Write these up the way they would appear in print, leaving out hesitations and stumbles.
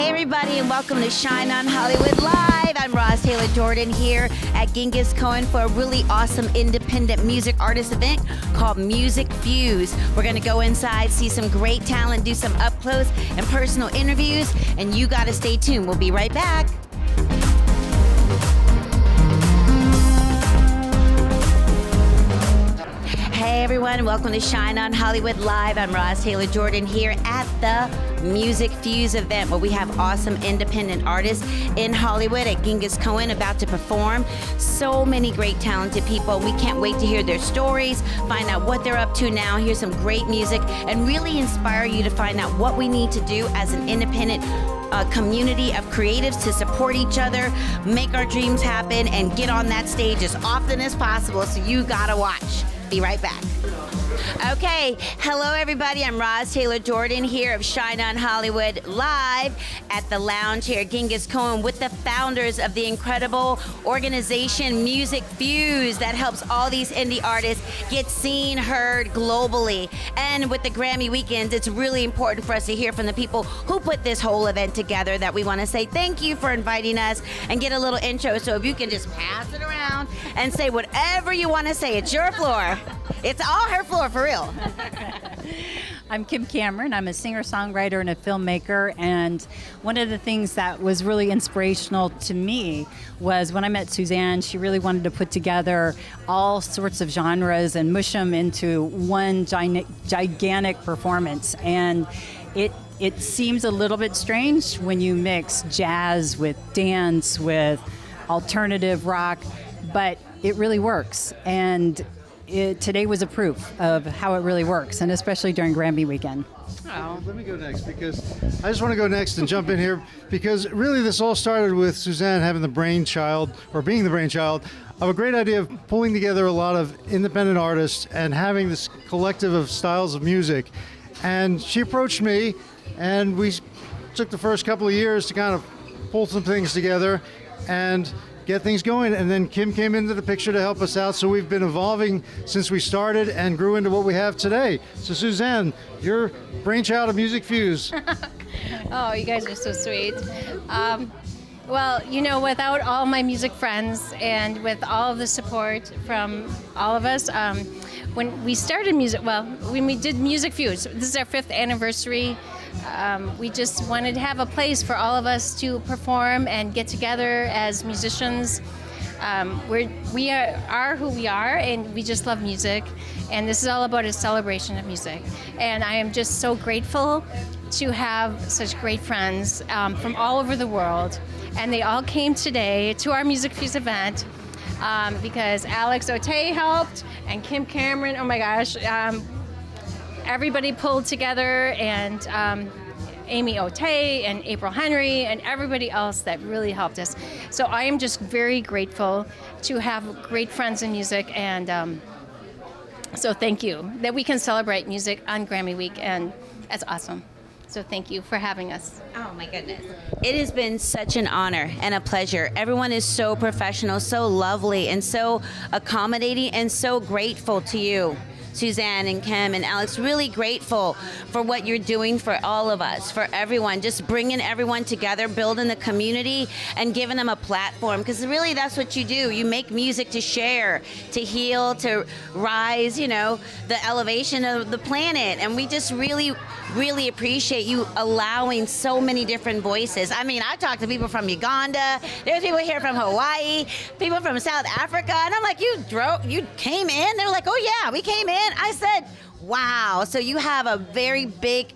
Everybody, and welcome to Shine on Hollywood Live. I'm Roz Taylor Jordan here at Genghis Cohen for a really awesome independent music artist event called Music Fuze. We're going to go inside, see some great talent, do some up close and personal interviews, and you got to stay tuned. We'll be right back. Hey everyone, welcome to Shine on Hollywood Live. I'm Roz Taylor Jordan here at the Music Fuze event where we have awesome independent artists in Hollywood at Genghis Cohen about to perform. So many great talented people. We can't wait to hear their stories, find out what they're up to now, hear some great music, and really inspire you to find out what we need to do as an independent community of creatives to support each other, make our dreams happen, and get on that stage as often as possible. So you gotta watch. Be right back. Okay, hello everybody. I'm Roz Taylor Jordan here of Shine on Hollywood Live at the lounge here at Genghis Cohen with the founders of the incredible organization Music Fuze that helps all these indie artists get seen, heard globally. And with the Grammy weekends, it's really important for us to hear from the people who put this whole event together that we want to say thank you for inviting us and get a little intro. So if you can just pass it around and say whatever you want to say, it's your floor. It's all her floor, for real. I'm Kim Cameron. I'm a singer-songwriter and a filmmaker, and one of the things that was really inspirational to me was when I met Suzanne. She really wanted to put together all sorts of genres and mush them into one gigantic performance, and it seems a little bit strange when you mix jazz with dance with alternative rock, but it really works. And today was a proof of how it really works, and especially during Grammy weekend. Oh. Let me go next, because I just want to go next and jump in here, because really this all started with Suzanne having the brainchild, or being the brainchild, of a great idea of pulling together a lot of independent artists and having this collective of styles of music. And she approached me, and we took the first couple of years to kind of pull some things together and get things going, and then Kim came into the picture to help us out, so we've been evolving since we started and grew into what we have today. So Suzanne, your brainchild of Music Fuze. Oh, you guys are so sweet. Well, you know, without all my music friends and with all of the support from all of us, when we started when we did Music Fuze, this is our 5th anniversary. We just wanted to have a place for all of us to perform and get together as musicians. We are who we are, and we just love music. And this is all about a celebration of music. And I am just so grateful to have such great friends from all over the world. And they all came today to our Music Fuze event because Otey helped, and Kim Cameron, oh my gosh. Everybody pulled together, and Amy Otey and April Henry and everybody else that really helped us. So I am just very grateful to have great friends in music, and so thank you that we can celebrate music on Grammy Week, and that's awesome. So thank you for having us. Oh my goodness. It has been such an honor and a pleasure. Everyone is so professional, so lovely, and so accommodating, and so grateful to you, Suzanne and Kim and Alex. Really grateful for what you're doing for all of us, for everyone, just bringing everyone together, building the community and giving them a platform, because really that's what you do. You make music to share, to heal, to rise, you know, the elevation of the planet, and we just really appreciate you allowing so many different voices. I mean, I talked to people from Uganda, there's people here from Hawaii, people from South Africa, and I'm like, you came in? They're like, oh yeah, we came in. I said, wow. So you have a very big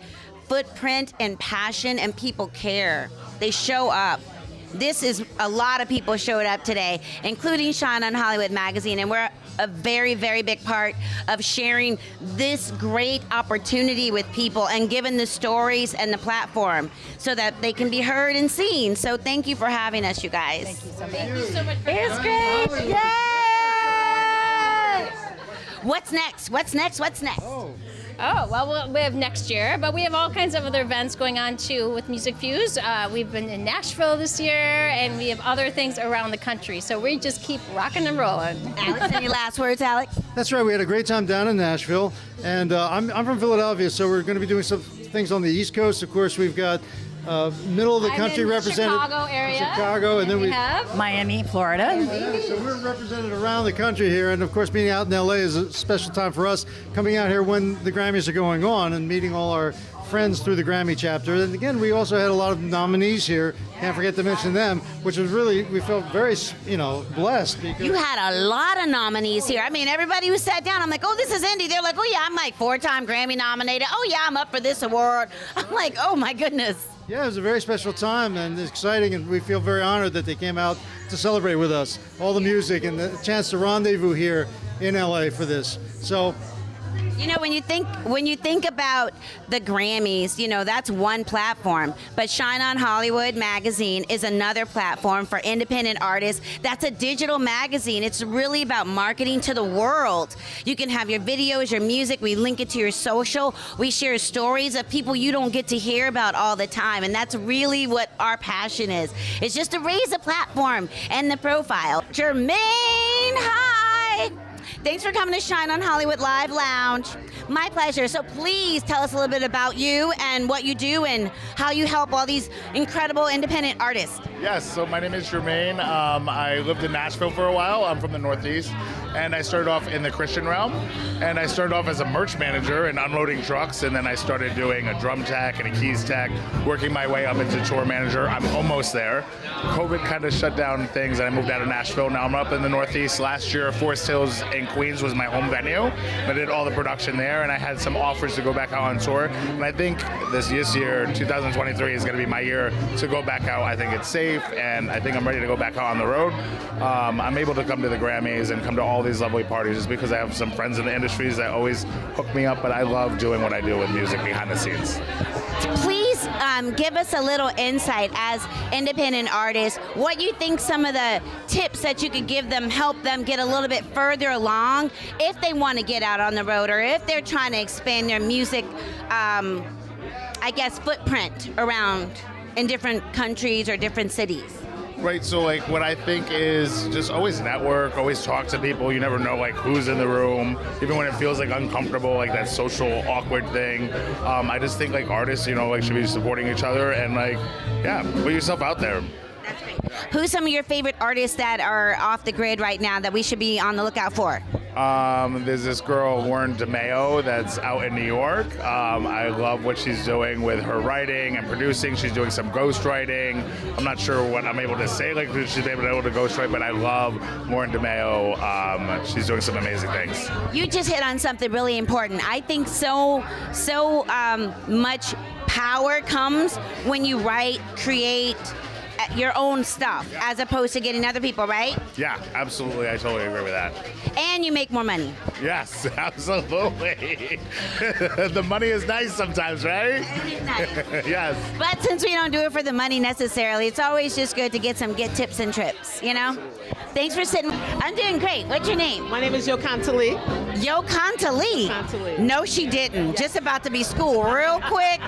footprint and passion, and people care. They show up. This is a lot of people showed up today, including Shine on Hollywood magazine, and we're a very, very big part of sharing this great opportunity with people and giving the stories and the platform so that they can be heard and seen. So thank you for having us, you guys. Thank you so much. Thank you so much for It's great. Yay! What's next? What's next? Oh, well, we have next year, but we have all kinds of other events going on, too, with Music Fuze. We've been in Nashville this year, and we have other things around the country. So we just keep rocking and rolling. Alex, any last words, Alex? That's right. We had a great time down in Nashville, and I'm from Philadelphia, so we're going to be doing some things on the East Coast. Of course, we've got middle of the I'm country in represented. Chicago area. Chicago, and then we have Miami, Florida. Yeah, so we're represented around the country here, and of course being out in LA is a special time for us, coming out here when the Grammys are going on and meeting all our friends through the Grammy chapter. And again, we also had a lot of nominees here, can't forget to mention them, which was really, we felt very, blessed. Because You had a lot of nominees here. I mean, everybody who sat down, I'm like, oh, this is Indy. They're like, oh yeah, I'm like 4-time Grammy nominated. Oh yeah, I'm up for this award. I'm like, oh my goodness. Yeah, it was a very special time and exciting, and we feel very honored that they came out to celebrate with us, all the music and the chance to rendezvous here in LA for this. So, You know, when you think about the Grammys, that's one platform. But Shine on Hollywood magazine is another platform for independent artists. That's a digital magazine. It's really about marketing to the world. You can have your videos, your music. We link it to your social. We share stories of people you don't get to hear about all the time. And that's really what our passion is. It's just to raise the platform and the profile. JERMAINE, hi! Thanks for coming to Shine on Hollywood Live Lounge. My pleasure. So please tell us a little bit about you and what you do and how you help all these incredible independent artists. Yes, so my name is JERMAINE. I lived in Nashville for a while. I'm from the Northeast, and I started off in the Christian realm. And I started off as a merch manager and unloading trucks, and then I started doing a drum tech and a keys tech, working my way up into tour manager. I'm almost there. COVID kind of shut down things, and I moved out of Nashville. Now I'm up in the Northeast. Last year, Forest Hills in Queens was my home venue. I did all the production there, and I had some offers to go back out on tour. And I think this year, 2023, is going to be my year to go back out. I think it's safe, and I think I'm ready to go back out on the road. I'm able to come to the Grammys and come to all these lovely parties just because I have some friends in the industries that always hook me up, but I love doing what I do with music behind the scenes. Please give us a little insight as independent artists, what you think some of the tips that you could give them, help them get a little bit further along if they want to get out on the road or if they're trying to expand their music, footprint around in different countries or different cities. Right, so what I think is just always network, always talk to people. You never know who's in the room, even when it feels uncomfortable, that social awkward thing. I just think artists, should be supporting each other and put yourself out there. That's great. Who's some of your favorite artists that are off the grid right now that we should be on the lookout for? There's this girl, Warren DeMeo, that's out in New York. I love what she's doing with her writing and producing. She's doing some ghostwriting. I'm not sure what I'm able to say, she's able to ghostwrite, but I love Warren DeMeo. She's doing some amazing things. You just hit on something really important. I think so much power comes when you write, create your own stuff as opposed to getting other people, right? Yeah, absolutely. I totally agree with that. And you make more money. Yes, absolutely. The money is nice sometimes, right? It is nice. Yes. But since we don't do it for the money necessarily, it's always just good to get tips and trips, Thanks for sitting. I'm doing great. What's your name? My name is Yocontalie. Yocontalie? Yocontalie. No, she didn't. Yes. Just about to be school real quick.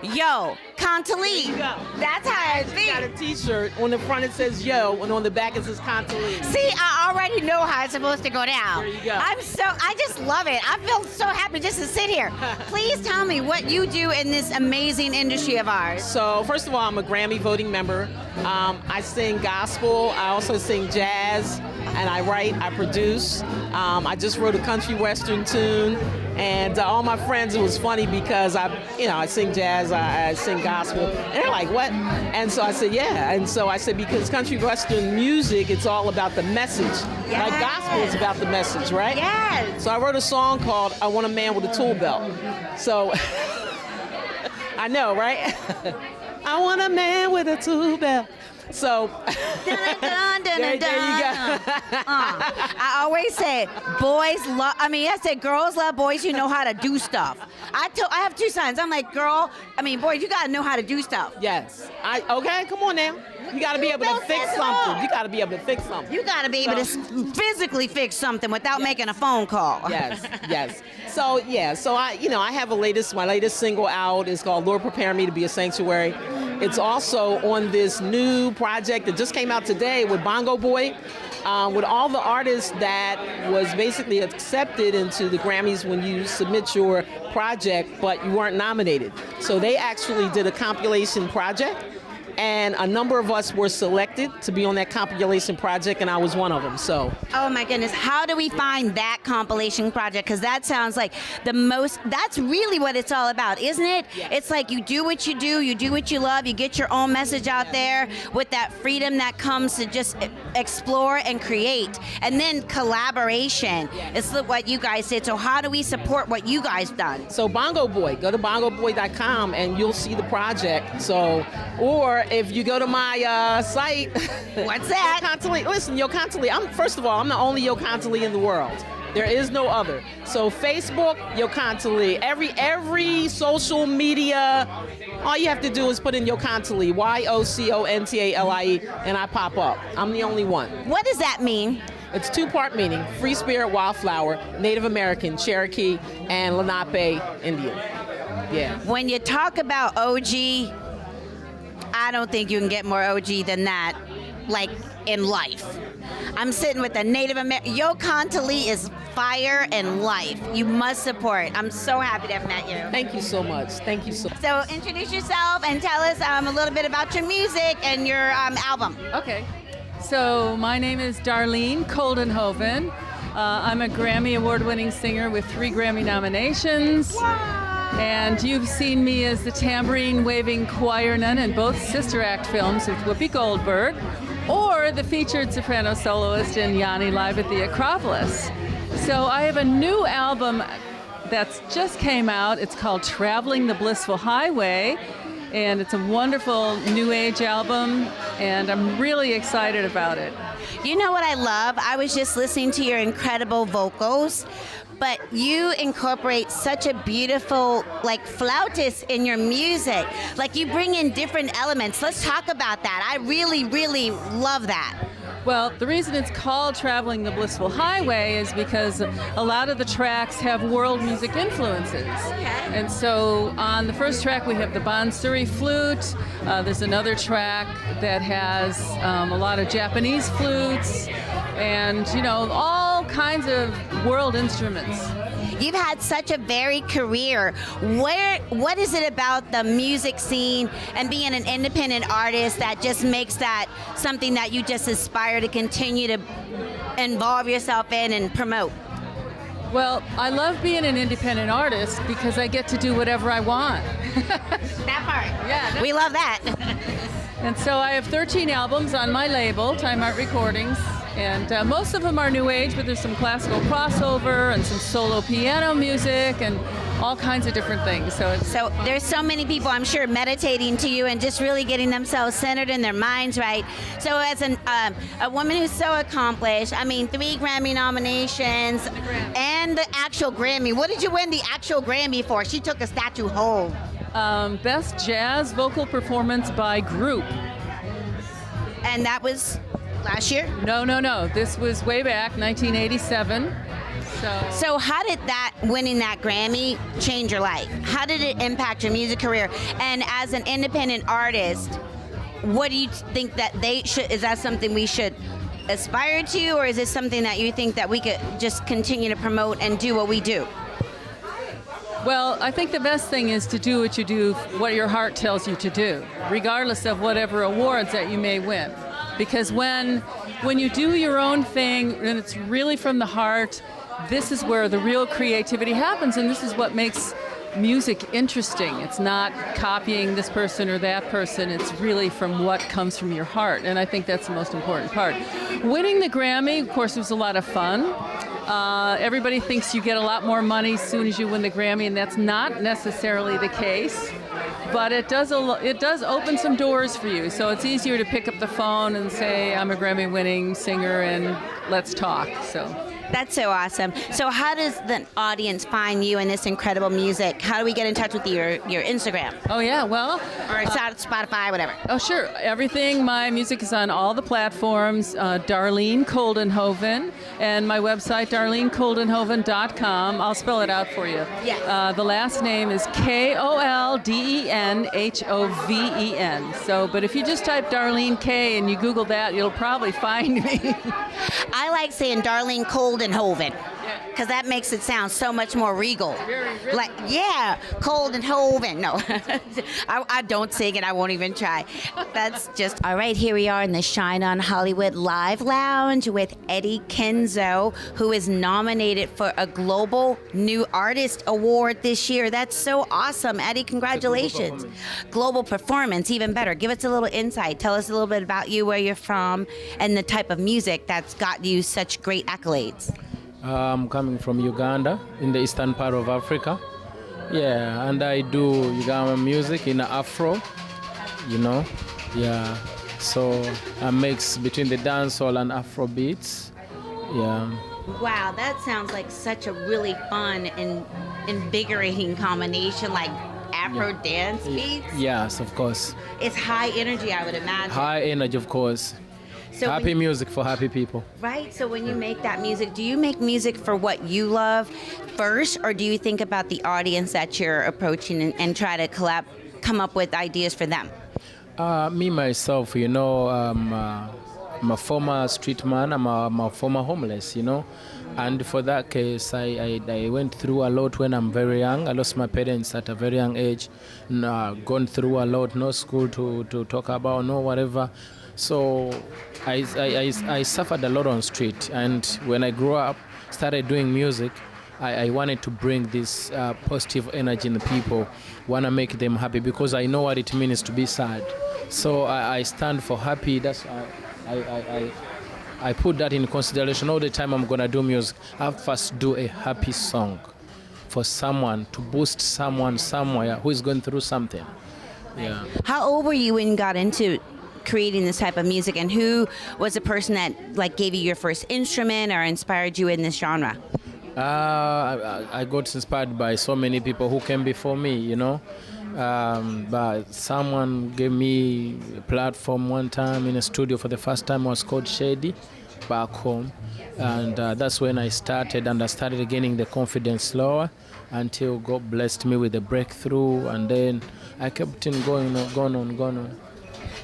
Yocontalie. That's how I think. Got a T-shirt. On the front it says Yo, and on the back it says Contalie. See, I already know how it's supposed to go down. There you go. I just love it. I feel so happy just to sit here. Please tell me what you do in this amazing industry of ours. So, first of all, I'm a Grammy voting member. I sing gospel. I also sing jazz, and I write, I produce. I just wrote a country western tune, and all my friends, it was funny because I sing jazz, I sing gospel, and they're like, what? And so I said, yeah. And so I said, because country western music, it's all about the message. Yes. Like gospel is about the message, right? Yes. So I wrote a song called I Want a Man with a Tool Belt. So, I know, right? I want a man with a tool belt. So, Dun, dun, dun, there you go. I always say, girls love boys who know how to do stuff. I have two sons. I'm like, boys, you gotta know how to do stuff. Yes. Okay, come on now. You gotta be able to fix something. You gotta be able to fix something. You gotta be able to physically fix something without making a phone call. Yes. So I have my latest single out. It's called Lord Prepare Me to Be a Sanctuary. It's also on this new project that just came out today with Bongo Boy. with all the artists that was basically accepted into the Grammys when you submit your project, but you weren't nominated. So they actually did a compilation project, and a number of us were selected to be on that compilation project, and I was one of them. So, oh my goodness, how do we find that compilation project? Because that sounds like that's really what it's all about, isn't it? Yeah. It's like you do what you love, you get your own message out there with that freedom that comes to just explore and create. And then collaboration. It's what you guys did. So how do we support what you guys done? So Bongo Boy, go to bongoboy.com and you'll see the project. So, or if you go to my site, what's that? Yocontalie. Listen, Yocontalie. First of all, I'm the only Yocontalie in the world. There is no other. So Facebook, Yocontalie. Every social media, all you have to do is put in Yocontalie, Yocontalie, and I pop up. I'm the only one. What does that mean? It's two-part meaning: Free Spirit, Wildflower, Native American, Cherokee, and Lenape Indian. Yeah. When you talk about OG, I don't think you can get more OG than that, like in life. I'm sitting with a Native American. Yocontalie is fire and life. You must support. I'm so happy to have met you. Thank you so much. Thank you so much. So introduce yourself and tell us a little bit about your music and your album. Okay. So my name is Darlene Koldenhoven. I'm a Grammy award-winning singer with 3 Grammy nominations. Wow. And you've seen me as the tambourine-waving choir nun in both Sister Act films with Whoopi Goldberg, or the featured soprano soloist in Yanni Live at the Acropolis. So I have a new album that's just came out. It's called Traveling the Blissful Highway, and it's a wonderful new age album, and I'm really excited about it. You know what I love? I was just listening to your incredible vocals, but you incorporate such a beautiful, like, flautist in your music. Like, you bring in different elements. Let's talk about that. I really, really love that. Well, the reason it's called Traveling the Blissful Highway is because a lot of the tracks have world music influences. And so on the first track we have the Bansuri flute. There's another track that has a lot of Japanese flutes and, you know, all kinds of world instruments. You've had such a varied career. What is it about the music scene and being an independent artist that just makes that something that you just aspire to continue to involve yourself in and promote? Well, I love being an independent artist because I get to do whatever I want. That part. Yeah. We love that. And so I have 13 albums on my label, Time Art Recordings. And most of them are new age, but there's some classical crossover and some solo piano music and all kinds of different things. So there's so many people, I'm sure, meditating to you and just really getting themselves centered in their minds right. So as a woman who's so accomplished, I mean, 3 Grammy nominations and the actual Grammy. What did you win the actual Grammy for? She took a statue home. Best Jazz Vocal Performance by Group. And that was last year? No. This was way back, 1987. So how did winning that Grammy change your life? How did it impact your music career? And as an independent artist, what do you think that is that something we should aspire to, or is it something that you think that we could just continue to promote and do what we do? Well, I think the best thing is to do what you do, what your heart tells you to do, regardless of whatever awards that you may win. Because when you do your own thing and it's really from the heart, this is where the real creativity happens, and this is what makes music interesting. It's not copying this person or that person. It's really from what comes from your heart, and I think that's the most important part. Winning the Grammy, of course, was a lot of fun. Everybody thinks you get a lot more money as soon as you win the Grammy, and that's not necessarily the case. But it does open some doors for you. So it's easier to pick up the phone and say, I'm a Grammy-winning singer and let's talk. So. That's so awesome. So how does the audience find you and this incredible music? How do we get in touch with you? Your Instagram? Oh, yeah, well. Or Spotify, whatever. Oh, sure. Everything. My music is on all the platforms. Darlene Koldenhoven. And my website, darlenekoldenhoven.com. I'll spell it out for you. Yeah. The last name is Koldenhoven. So, but if you just type Darlene K and you Google that, you'll probably find me. I like saying Darlene Koldenhoven because that makes it sound so much more regal. Like, yeah, Koldenhoven. No, I don't sing it. I won't even try. That's just all right. Here we are in the Shine on Hollywood Live Lounge with Eddy Kenzo, who is nominated for a Global New Artist Award this year. That's so awesome, Eddy. Congratulations. Global performance, even better. Give us a little insight. Tell us a little bit about you, where you're from, and the type of music that's got you such great accolades. I'm coming from Uganda, in the eastern part of Africa. Yeah, and I do Ugandan music in Afro, you know. Yeah, so I mix between the dancehall and Afro beats. Yeah. Wow, that sounds like such a really fun and invigorating combination, like Afro dance beats. Yes, of course. It's high energy, I would imagine. High energy, of course. So happy music for happy people. Right, so when you make that music, do you make music for what you love first, or do you think about the audience that you're approaching and try to come up with ideas for them? Me, myself, you know, I'm a former street man, I'm a former homeless, you know. And for that case, I went through a lot when I'm very young. I lost my parents at a very young age, gone through a lot, no school to talk about, no whatever. So I suffered a lot on street, and when I grew up, started doing music, I wanted to bring this positive energy in the people, want to make them happy, because I know what it means to be sad. So I stand for happy. That's I put that in consideration all the time. I'm gonna do music, I first do a happy song for someone, to boost someone somewhere who is going through something. Yeah. How old were you when you got into creating this type of music, and who was the person that like gave you your first instrument or inspired you in this genre? I got inspired by so many people who came before me, you know. But someone gave me a platform one time in a studio for the first time. It was called Shady back home, and that's when I started, and I started gaining the confidence slower until God blessed me with a breakthrough, and then I kept on going on.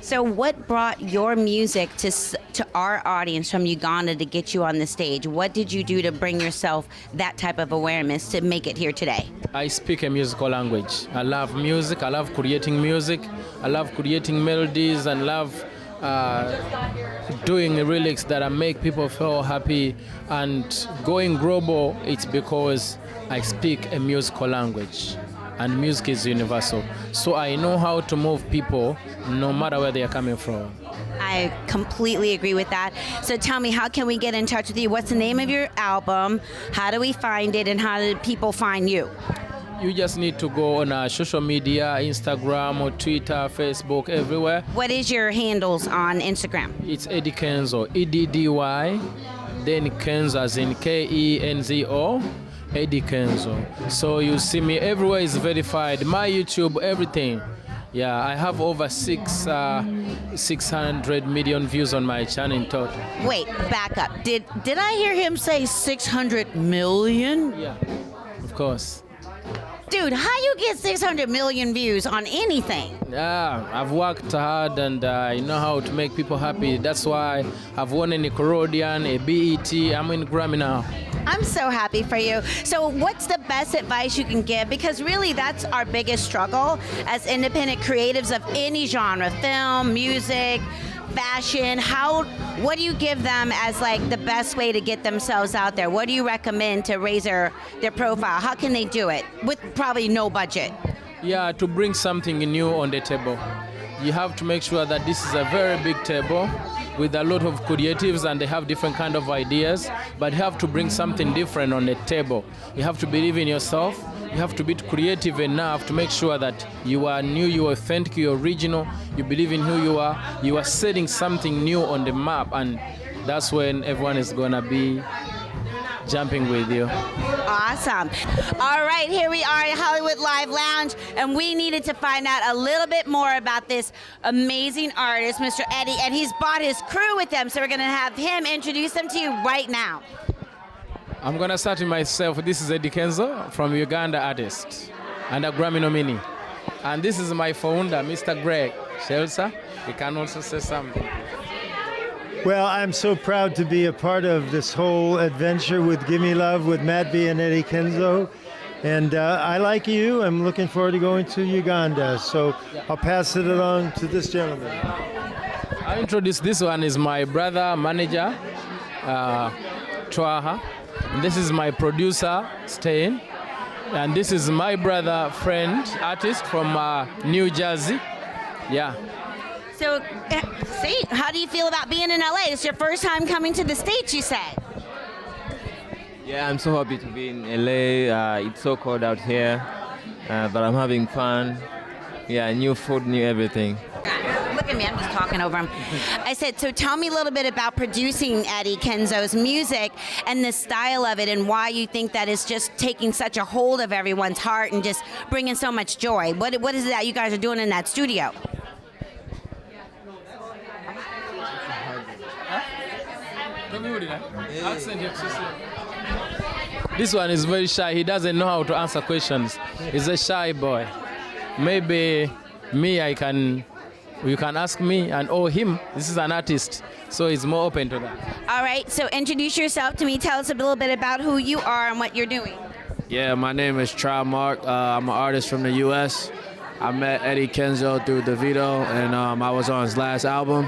So what brought your music to our audience from Uganda to get you on the stage? What did you do to bring yourself that type of awareness to make it here today? I speak a musical language. I love music. I love creating music. I love creating melodies, and love doing lyrics that make people feel happy. And going global, it's because I speak a musical language. And music is universal. So I know how to move people no matter where they are coming from. I completely agree with that. So tell me, how can we get in touch with you? What's the name of your album? How do we find it, and how do people find you? You just need to go on social media, Instagram or Twitter, Facebook, everywhere. What is your handles on Instagram? It's Eddy Kenzo, EDDY, then Kenzo as in KENZO. Eddy Kenzo. So you see me everywhere is verified. My YouTube, everything. Yeah, I have over 600 million views on my channel in total. Wait, back up. Did I hear him say 600 million? Yeah, of course. Dude, how you get 600 million views on anything? Yeah, I've worked hard, and I know how to make people happy. That's why I've won a Nickelodeon, a BET. I'm in Grammy now. I'm so happy for you. So what's the best advice you can give? Because really that's our biggest struggle as independent creatives of any genre, film, music, fashion. What do you give them as like the best way to get themselves out there? What do you recommend to raise their profile? How can they do it with probably no budget? Yeah, to bring something new on the table. You have to make sure that this is a very big table with a lot of creatives, and they have different kind of ideas, but you have to bring something different on the table. You have to believe in yourself. You have to be creative enough to make sure that you are new, you are authentic, you are original, you believe in who you are setting something new on the map, and that's when everyone is gonna be jumping with you. Awesome. All right, here we are at Hollywood Live Lounge, and we needed to find out a little bit more about this amazing artist, Mr. Eddy, and he's brought his crew with him, so we're going to have him introduce them to you right now. I'm going to start with myself. This is Eddy Kenzo from Uganda artist and a Grammy nominee. And this is my founder, Mr. Greg Shelsa. He can also say something. Well, I'm so proud to be a part of this whole adventure with Gimme Love with Matt B and Eddy Kenzo. And I, like you, I'm looking forward to going to Uganda. So I'll pass it along to this gentleman. I introduce this one is my brother, manager, Twaha. And this is my producer, Stain. And this is my brother, friend, artist from New Jersey. Yeah. So, see, how do you feel about being in LA? It's your first time coming to the States, you said. Yeah, I'm so happy to be in LA. It's so cold out here, but I'm having fun. Yeah, new food, new everything. Look at me, I'm just talking over him. I said, so tell me a little bit about producing Eddy Kenzo's music and the style of it and why you think that is just taking such a hold of everyone's heart and just bringing so much joy. What is it that you guys are doing in that studio? This one is very shy. He doesn't know how to answer questions. He's a shy boy. Maybe me, you can ask me or him. This is an artist, so he's more open to that. All right, so introduce yourself to me. Tell us a little bit about who you are and what you're doing. Yeah, my name is Tri Mark. I'm an artist from the U.S. I met Eddy Kenzo through DeVito, and I was on his last album.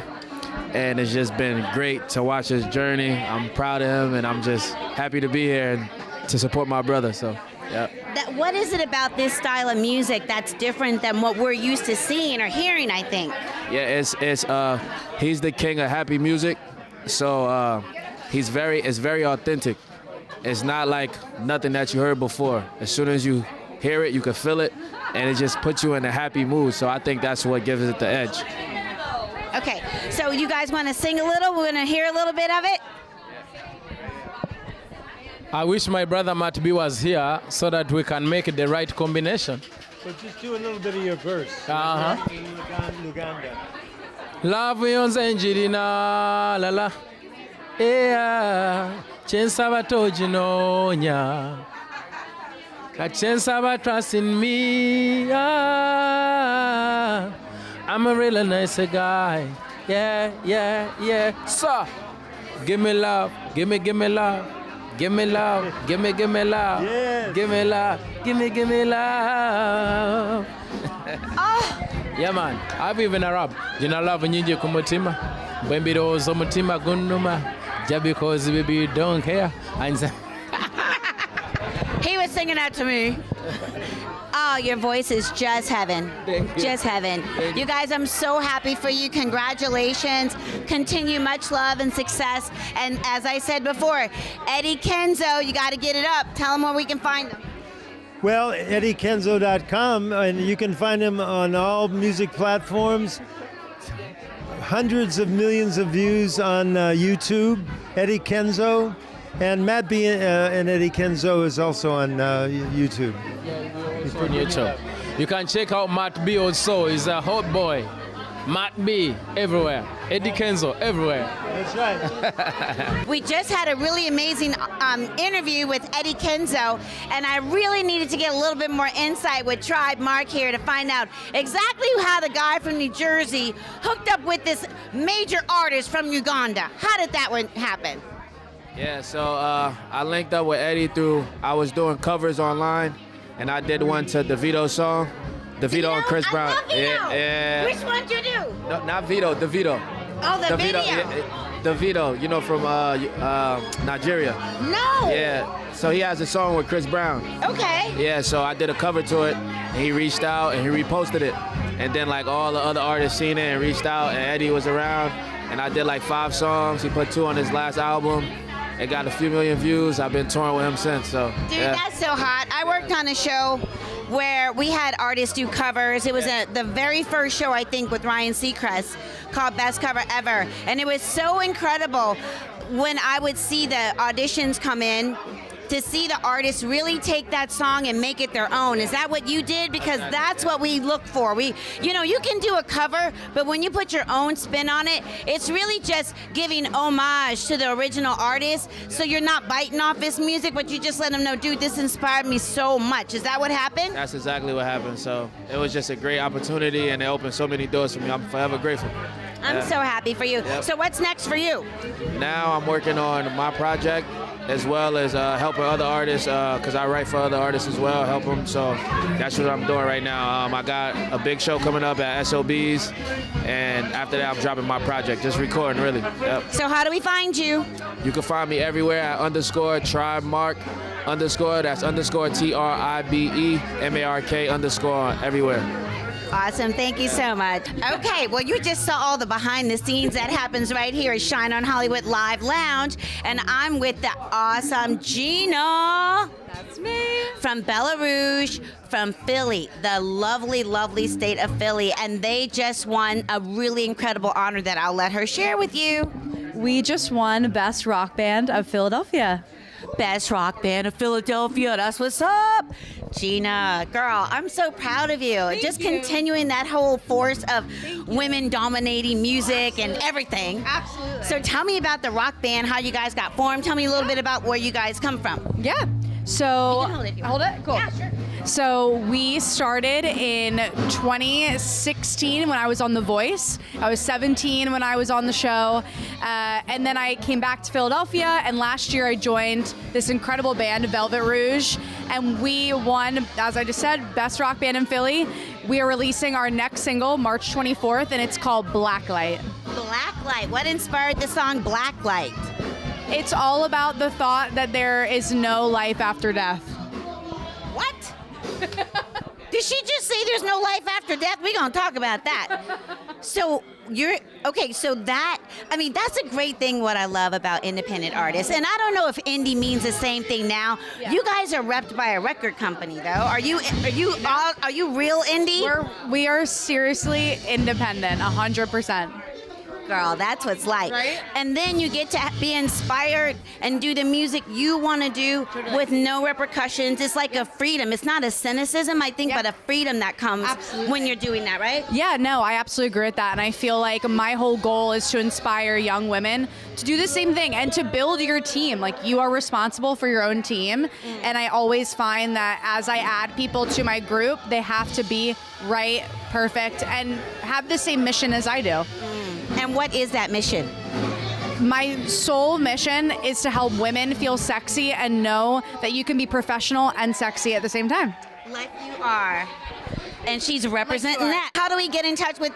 And it's just been great to watch his journey. I'm proud of him, and I'm just happy to be here and to support my brother. So, yeah. What is it about this style of music that's different than what we're used to seeing or hearing, I think? Yeah, he's the king of happy music. So it's very authentic. It's not like nothing that you heard before. As soon as you hear it, you can feel it, and it just puts you in a happy mood. So I think that's what gives it the edge. Okay, so you guys want to sing a little? We're going to hear a little bit of it? I wish my brother Matt B was here so that we can make the right combination. So just do a little bit of your verse. Uganda. Love yonze njirina lala. Chensaba tojinonya. Kachensaba trust in me. I'm a really nice guy. Yeah. So, give me love. Give me love. Give me love. Give me love. Yes. Give me love. Give me love. Yeah, man. I've even a rap. Gina love nyinji kumutima. Bwembiro zo mutima gunuma. Just because baby you don't care. He was singing that to me. Oh, your voice is just heaven. Thank you. Just heaven. Thank You guys, I'm so happy for you. Congratulations. Continue much love and success. And as I said before, Eddy Kenzo, you got to get it up. Tell him where we can find him. Well, EddyKenzo.com, and you can find him on all music platforms. Hundreds of millions of views on YouTube, Eddy Kenzo. And Matt B and Eddy Kenzo is also on YouTube. On YouTube. You can check out Matt B also. He's a hot boy. Matt B everywhere. Eddy Kenzo everywhere. That's right. We just had a really amazing interview with Eddy Kenzo, and I really needed to get a little bit more insight with Tribe Mark here to find out exactly how the guy from New Jersey hooked up with this major artist from Uganda. How did that one happen? Yeah, so I linked up with Eddy I was doing covers online, and I did one to DeVito's song. DeVito and Chris Brown. I love Vito. Yeah. Which one did you do? No, not Vito, DeVito. Oh, the video. DeVito, from Nigeria. No. Yeah, so he has a song with Chris Brown. Okay. Yeah, so I did a cover to it, and he reached out and he reposted it. And then like all the other artists seen it and reached out, and Eddy was around, and I did like 5 songs. He put 2 on his last album. It got a few million views. I've been touring with him since, so. Dude, yeah. that's so hot. I worked on a show where we had artists do covers. It was the very first show, I think, with Ryan Seacrest called Best Cover Ever. And it was so incredible. when I would see the auditions come in, to see the artists really take that song and make it their own. Is that what you did? Because that's what we look for. You can do a cover, but when you put your own spin on it, it's really just giving homage to the original artist. So you're not biting off his music, but you just let them know, dude, this inspired me so much. Is that what happened? That's exactly what happened. So it was just a great opportunity, and it opened so many doors for me. I'm forever grateful. I'm so happy for you. Yep. So what's next for you? Now I'm working on my project, as well as helping other artists, because I write for other artists as well, help them. So that's what I'm doing right now. I got a big show coming up at SOBs, and after that, I'm dropping my project, just recording, really. Yep. So how do we find you? You can find me everywhere at _TribeMark_, that's _TRIBEMARK_ everywhere. Awesome. Thank you so much. Okay, well, you just saw all the behind the scenes that happens right here at Shine on Hollywood Live Lounge, and I'm with the awesome Gina. That's me. From Rouge, from Philly, the lovely, lovely state of Philly, and they just won a really incredible honor that I'll let her share with you. We just won Best Rock Band of Philadelphia. Best Rock Band of Philadelphia. That's what's up. Gina, girl, I'm so proud of you. Just continuing that whole force of women dominating music and everything. Absolutely. So tell me about the rock band, how you guys got formed. Tell me a little bit about where you guys come from. Yeah. So, You can hold it if you hold want. it? Cool. Yeah, sure. So we started in 2016 when I was on The Voice. I was 17 when I was on the show. And then I came back to Philadelphia, and last year I joined this incredible band, Velvet Rouge. And we won, as I just said, Best Rock Band in Philly. We are releasing our next single March 24th, and it's called Blacklight. Blacklight. What inspired the song Blacklight? It's all about the thought that there is no life after death. What? Did she just say there's no life after death? We're going to talk about that. So that's a great thing, what I love about independent artists. And I don't know if indie means the same thing now. Yeah. You guys are repped by a record company, though. Are you real indie? We are seriously independent, 100%. Girl, that's what's like. Right? And then you get to be inspired and do the music you want to do with no repercussions. It's like a freedom. It's not a cynicism, I think, but a freedom that comes when you're doing that, right? Yeah, no, I absolutely agree with that. And I feel like my whole goal is to inspire young women to do the same thing and to build your team. Like, you are responsible for your own team. And I always find that as I add people to my group, they have to be right, perfect, and have the same mission as I do. And what is that mission? My sole mission is to help women feel sexy and know that you can be professional and sexy at the same time. Like you are. And she's representing that. How do we get in touch with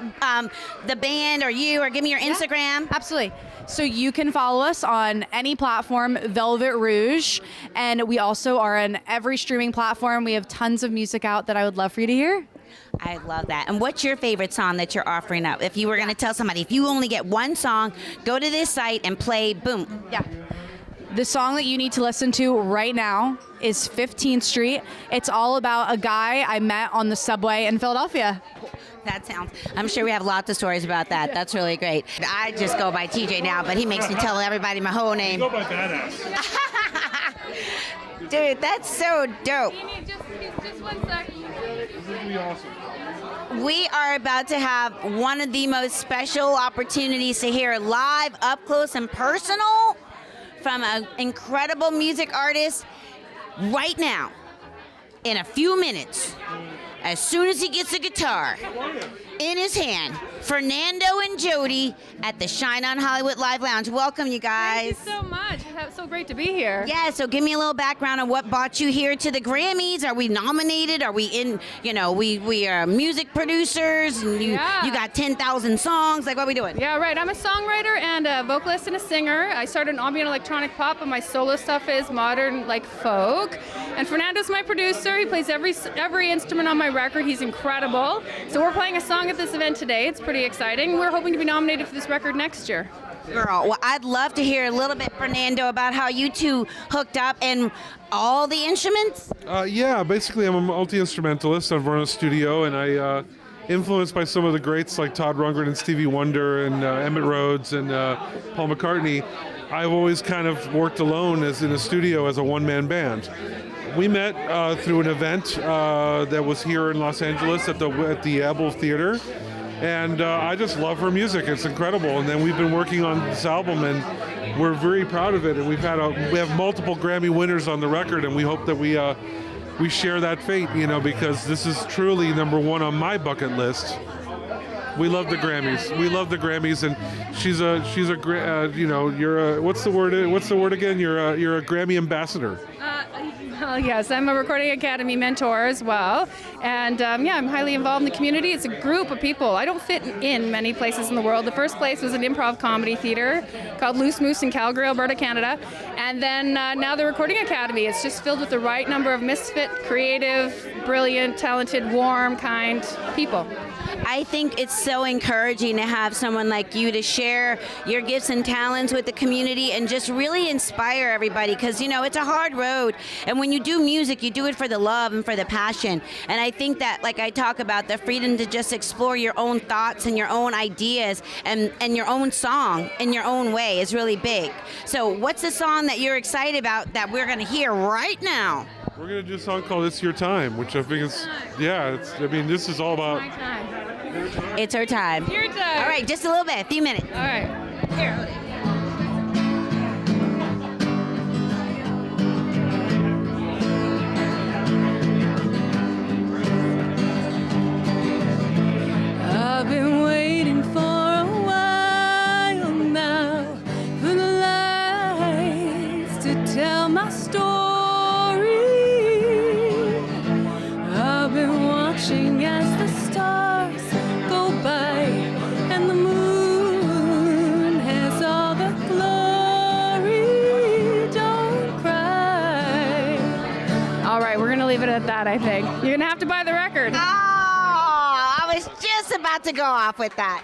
the band or you, or give me your Instagram? Absolutely. So you can follow us on any platform, Velvet Rouge, and we also are on every streaming platform. We have tons of music out that I would love for you to hear. I love that. And what's your favorite song that you're offering up? If you were going to tell somebody, if you only get one song, go to this site and play, boom. Yeah. The song that you need to listen to right now is 15th Street. It's all about a guy I met on the subway in Philadelphia. I'm sure we have lots of stories about that. That's really great. I just go by TJ now, but he makes me tell everybody my whole name. Go by Badass. Dude, that's so dope. Just 1 second. This is going to be awesome. We are about to have one of the most special opportunities to hear live, up close and personal from an incredible music artist right now, in a few minutes, as soon as he gets a guitar in his hand. Fernando and Joudy at the Shine on Hollywood Live Lounge. Welcome, you guys. Thank you so much. It's so great to be here. Yeah, so give me a little background on what brought you here to the Grammys. Are we nominated? Are we in, we are music producers, and you got 10,000 songs. Like, what are we doing? Yeah, right. I'm a songwriter and a vocalist and a singer. I started in ambient electronic pop, but my solo stuff is modern, like folk. And Fernando's my producer. He plays every instrument on my record. He's incredible. So we're playing a song at this event today. It's pretty exciting. We're hoping to be nominated for this record next year. Girl, well, I'd love to hear a little bit, Fernando, about how you two hooked up and all the instruments. Yeah, basically I'm a multi-instrumentalist. I've run a studio, and I influenced by some of the greats like Todd Rundgren and Stevie Wonder and Emmett Rhodes and Paul McCartney. I've always kind of worked alone as in a studio as a one-man band. We met through an event that was here in Los Angeles at the Apple Theater, and I just love her music. It's incredible. And then we've been working on this album, and we're very proud of it. And we have multiple Grammy winners on the record, and we hope that we share that fate, because this is truly #1 on my bucket list. We love the Grammys. We love the Grammys, and she's a you're a what's the word again? You're a Grammy ambassador. Well, yes, I'm a Recording Academy mentor as well. And I'm highly involved in the community. It's a group of people. I don't fit in many places in the world. The first place was an improv comedy theater called Loose Moose in Calgary, Alberta, Canada. And then now the Recording Academy. It's just filled with the right number of misfit, creative, brilliant, talented, warm, kind people. I think it's so encouraging to have someone like you to share your gifts and talents with the community and just really inspire everybody, because it's a hard road, and when you do music you do it for the love and for the passion. And I think that, like I talk about, the freedom to just explore your own thoughts and your own ideas and your own song in your own way is really big. So what's the song that you're excited about that we're going to hear right now? We're going to do a song called It's Your Time, which I think is, this is all about... It's her time. Your time. All right, just a little bit, a few minutes. All right. Here. I've been waiting for a while now for the lights to tell my story. I've been watching as the stars go by and the moon has all the glory. Don't cry. All right, we're going to leave it at that, I think. You're going to have to buy the record. Oh, I was just about to go off with that.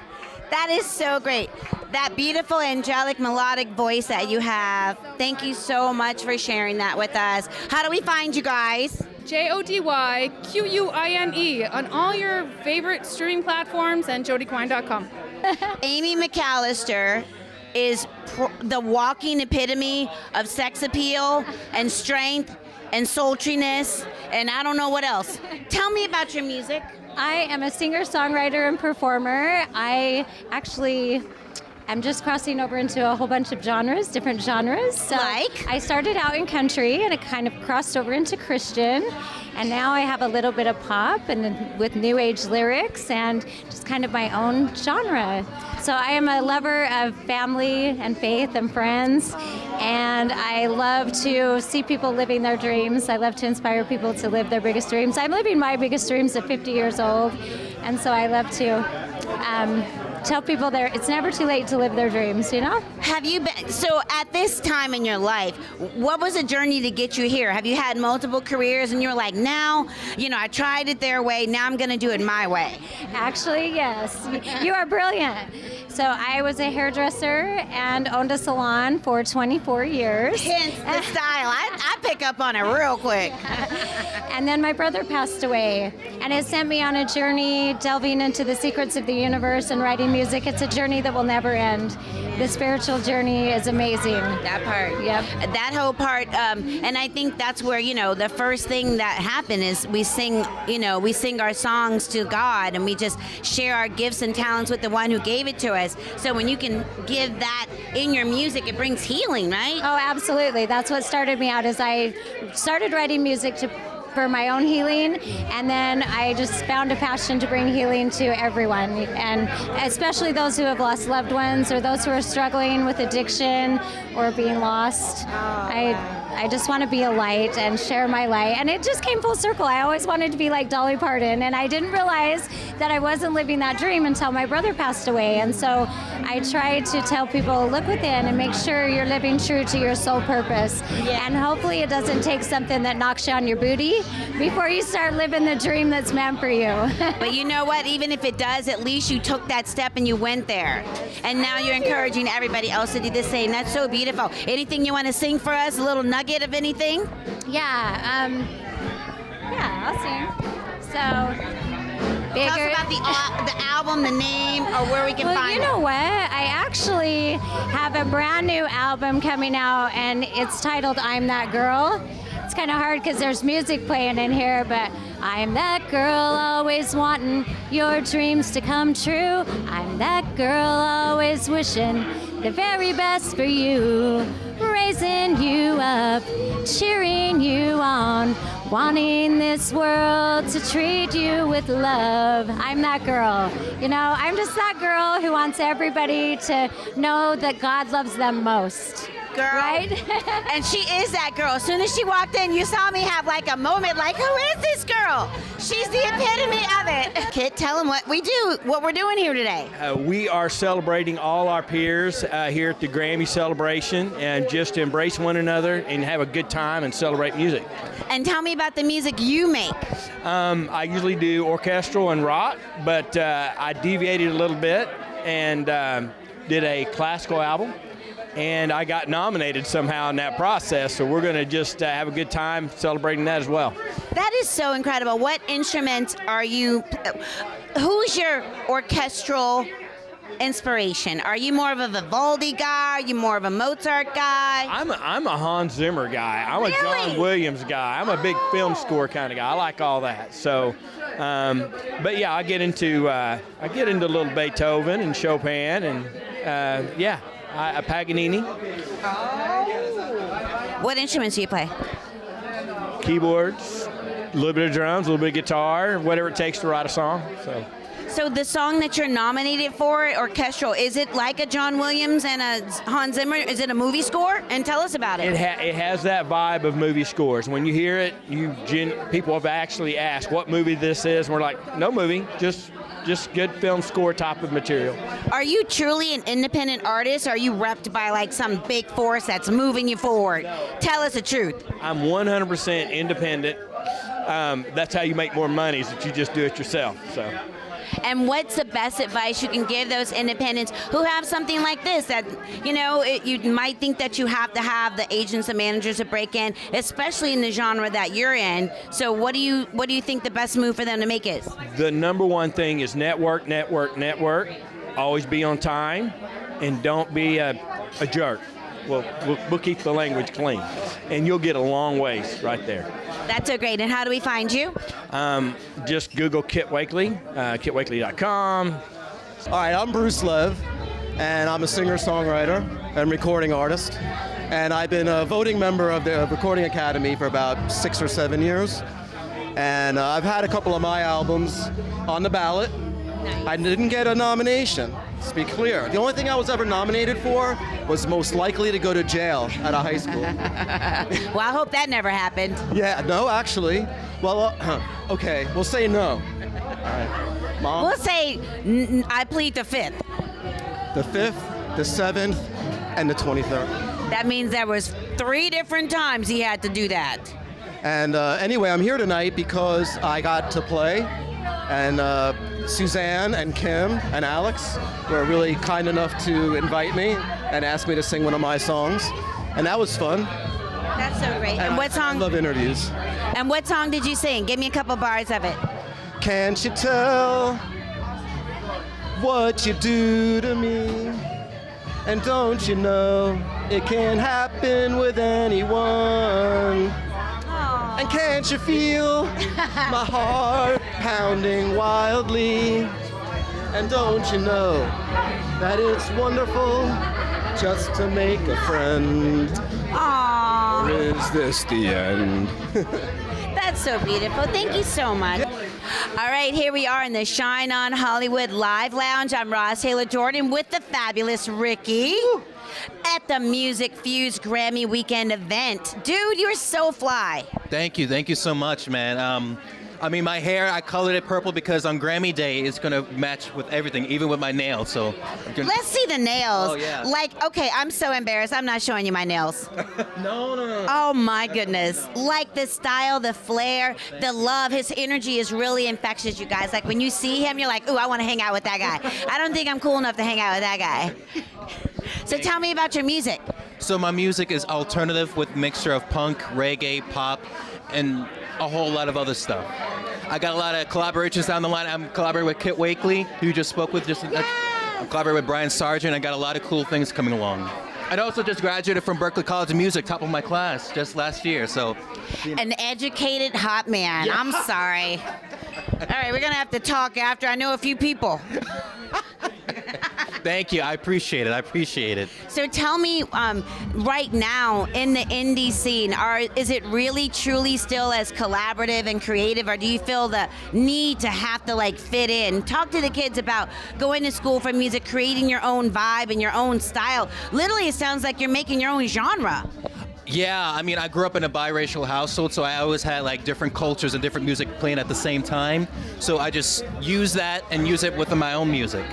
That is so great. That beautiful, angelic, melodic voice that you have. Thank you so much for sharing that with us. How do we find you guys? JODYQUINE on all your favorite streaming platforms and JodyQuine.com. Amy Mcallister is the walking epitome of sex appeal and strength and sultriness, and I don't know what else. Tell me about your music. I am a singer-songwriter and performer. I actually am just crossing over into a whole bunch of genres, different genres. So like? I started out in country and it kind of crossed over into Christian. And now I have a little bit of pop and with new age lyrics and just kind of my own genre. So I am a lover of family and faith and friends. And I love to see people living their dreams. I love to inspire people to live their biggest dreams. I'm living my biggest dreams at 50 years old. And so I love to tell people it's never too late to live their dreams, Have you been, so at this time in your life, what was the journey to get you here? Have you had multiple careers and you're like, now, I tried it their way, now I'm going to do it my way? Actually, yes. You are brilliant. So I was a hairdresser and owned a salon for 24 years. Hence the style. I pick up on it real quick. And then my brother passed away, and it sent me on a journey delving into the secrets of the universe and writing music. It's a journey that will never end. The spiritual journey is amazing. That part. Yep. That whole part, and I think that's where, the first thing that happened is we sing our songs to God, and we just share our gifts and talents with the one who gave it to us. So when you can give that in your music, it brings healing, right? Oh, absolutely. That's what started me out, is I started writing music for my own healing, and then I just found a passion to bring healing to everyone, and especially those who have lost loved ones or those who are struggling with addiction or being lost. I just want to be a light and share my light, and it just came full circle. I always wanted to be like Dolly Parton, and I didn't realize that I wasn't living that dream until my brother passed away. And so I tried to tell people, look within and make sure you're living true to your soul purpose. Yeah. And hopefully it doesn't take something that knocks you on your booty before you start living the dream that's meant for you. But you know what? Even if it does, at least you took that step and you went there. And now you're encouraging everybody else to do the same. That's so beautiful. Anything you want to sing for us? A little nugget of anything? Yeah, I'll sing. So bigger. Tell us about the album, the name, or where we can find it. You know what? I actually have a brand new album coming out, and it's titled I'm That Girl. It's kind of hard because there's music playing in here, but I'm that girl always wanting your dreams to come true. I'm that girl always wishing the very best for you. Raising you up, cheering you on, wanting this world to treat you with love. I'm that girl. You know, I'm just that girl who wants everybody to know that God loves them most. Girl. Right? And she is that girl. As soon as she walked in, you saw me have like a moment like, who is this girl? She's the epitome of it. Kitt, tell them what we do, what we're doing here today. We are celebrating all our peers here at the Grammy celebration, and just to embrace one another and have a good time and celebrate music. And tell me about the music you make. I usually do orchestral and rock, but I deviated a little bit and did a classical album. And I got nominated somehow in that process, so we're going to just have a good time celebrating that as well. That is so incredible. What instruments are you, who's your orchestral inspiration? Are you more of a Vivaldi guy? Are you more of a Mozart guy? I'm a Hans Zimmer guy. I'm a John Williams guy. I'm a big film score kind of guy. I like all that. So, but yeah, I get into a little Beethoven and Chopin and yeah. Paganini. What instruments do you play? Keyboards, a little bit of drums, a little bit of guitar, whatever it takes to write a song. So the song that you're nominated for, orchestral, is it like a John Williams and a Hans Zimmer? Is it a movie score? And tell us about it. It has that vibe of movie scores. When you hear it, people have actually asked what movie this is, and we're like, no movie, just good film score type of material. Are you truly an independent artist? Or are you repped by like some big force that's moving you forward? Tell us the truth. I'm 100% independent. That's how you make more money, is that you just do it yourself. So. And what's the best advice you can give those independents who have something like this that, you know, you might think that you have to have the agents and managers to break in, especially in the genre that you're in. So what do you think the best move for them to make is? The number one thing is network. Always be on time, and don't be a jerk. We'll keep the language clean, and you'll get a long ways right there. That's so great. And how do we find you? Just Google Kitt Wakeley, KittWakeley.com. All right, I'm Bruce Lev, and I'm a singer-songwriter and recording artist. And I've been a voting member of the Recording Academy for about 6 or 7 years. And I've had a couple of my albums on the ballot. Nice. I didn't get a nomination, let's be clear. The only thing I was ever nominated for was most likely to go to jail at a high school. Well, I hope that never happened. Yeah, no, actually. Well, okay, we'll say no. All right. Mom? We'll say I plead the 5th. The 5th, the 7th, and the 23rd. That means there was 3 different times he had to do that. And anyway, I'm here tonight because I got to play, and Suzanne and Kim and Alex were really kind enough to invite me and ask me to sing one of my songs, and that was fun. That's so great. And what song? I love interviews. And what song did you sing? Give me a couple bars of it. Can't you tell what you do to me? And don't you know it can happen with anyone? And can't you feel my heart pounding wildly? And don't you know that it's wonderful just to make a friend? Aww. Or is this the end? That's so beautiful. Thank you so much. All right, here we are in the Shine On Hollywood Live Lounge. I'm Roz Taylor Jordan with the fabulous Ricky. Woo. At the Music Fuse Grammy Weekend event. Dude, you're so fly. Thank you so much, man. I mean, my hair, I colored it purple because on Grammy Day, it's going to match with everything, even with my nails. So let's see the nails. Oh, yeah. Like, okay, I'm so embarrassed. I'm not showing you my nails. No. Oh, my goodness. Like the style, the flair, the love. His energy is really infectious, you guys. Like, when you see him, you're like, ooh, I want to hang out with that guy. I don't think I'm cool enough to hang out with that guy. So tell me about your music. So my music is alternative with mixture of punk, reggae, pop, and a whole lot of other stuff. I got a lot of collaborations down the line. I'm collaborating with Kitt Wakeley, who you just spoke with. I'm collaborating with Brian Sargent. I got a lot of cool things coming along. I also just graduated from Berklee College of Music, top of my class, just last year. So, An educated hot man. Yeah. I'm sorry. All right, we're going to have to talk after. I know a few people. thank you. I appreciate it. I appreciate it. So tell me, right now in the indie scene, is it really truly still as collaborative and creative, or do you feel the need to have to like fit in? Talk to the kids about going to school for music, creating your own vibe and your own style. Literally, it sounds like you're making your own genre. Yeah, I mean, I grew up in a biracial household, so I always had like different cultures and different music playing at the same time. So I just use that and use it within my own music.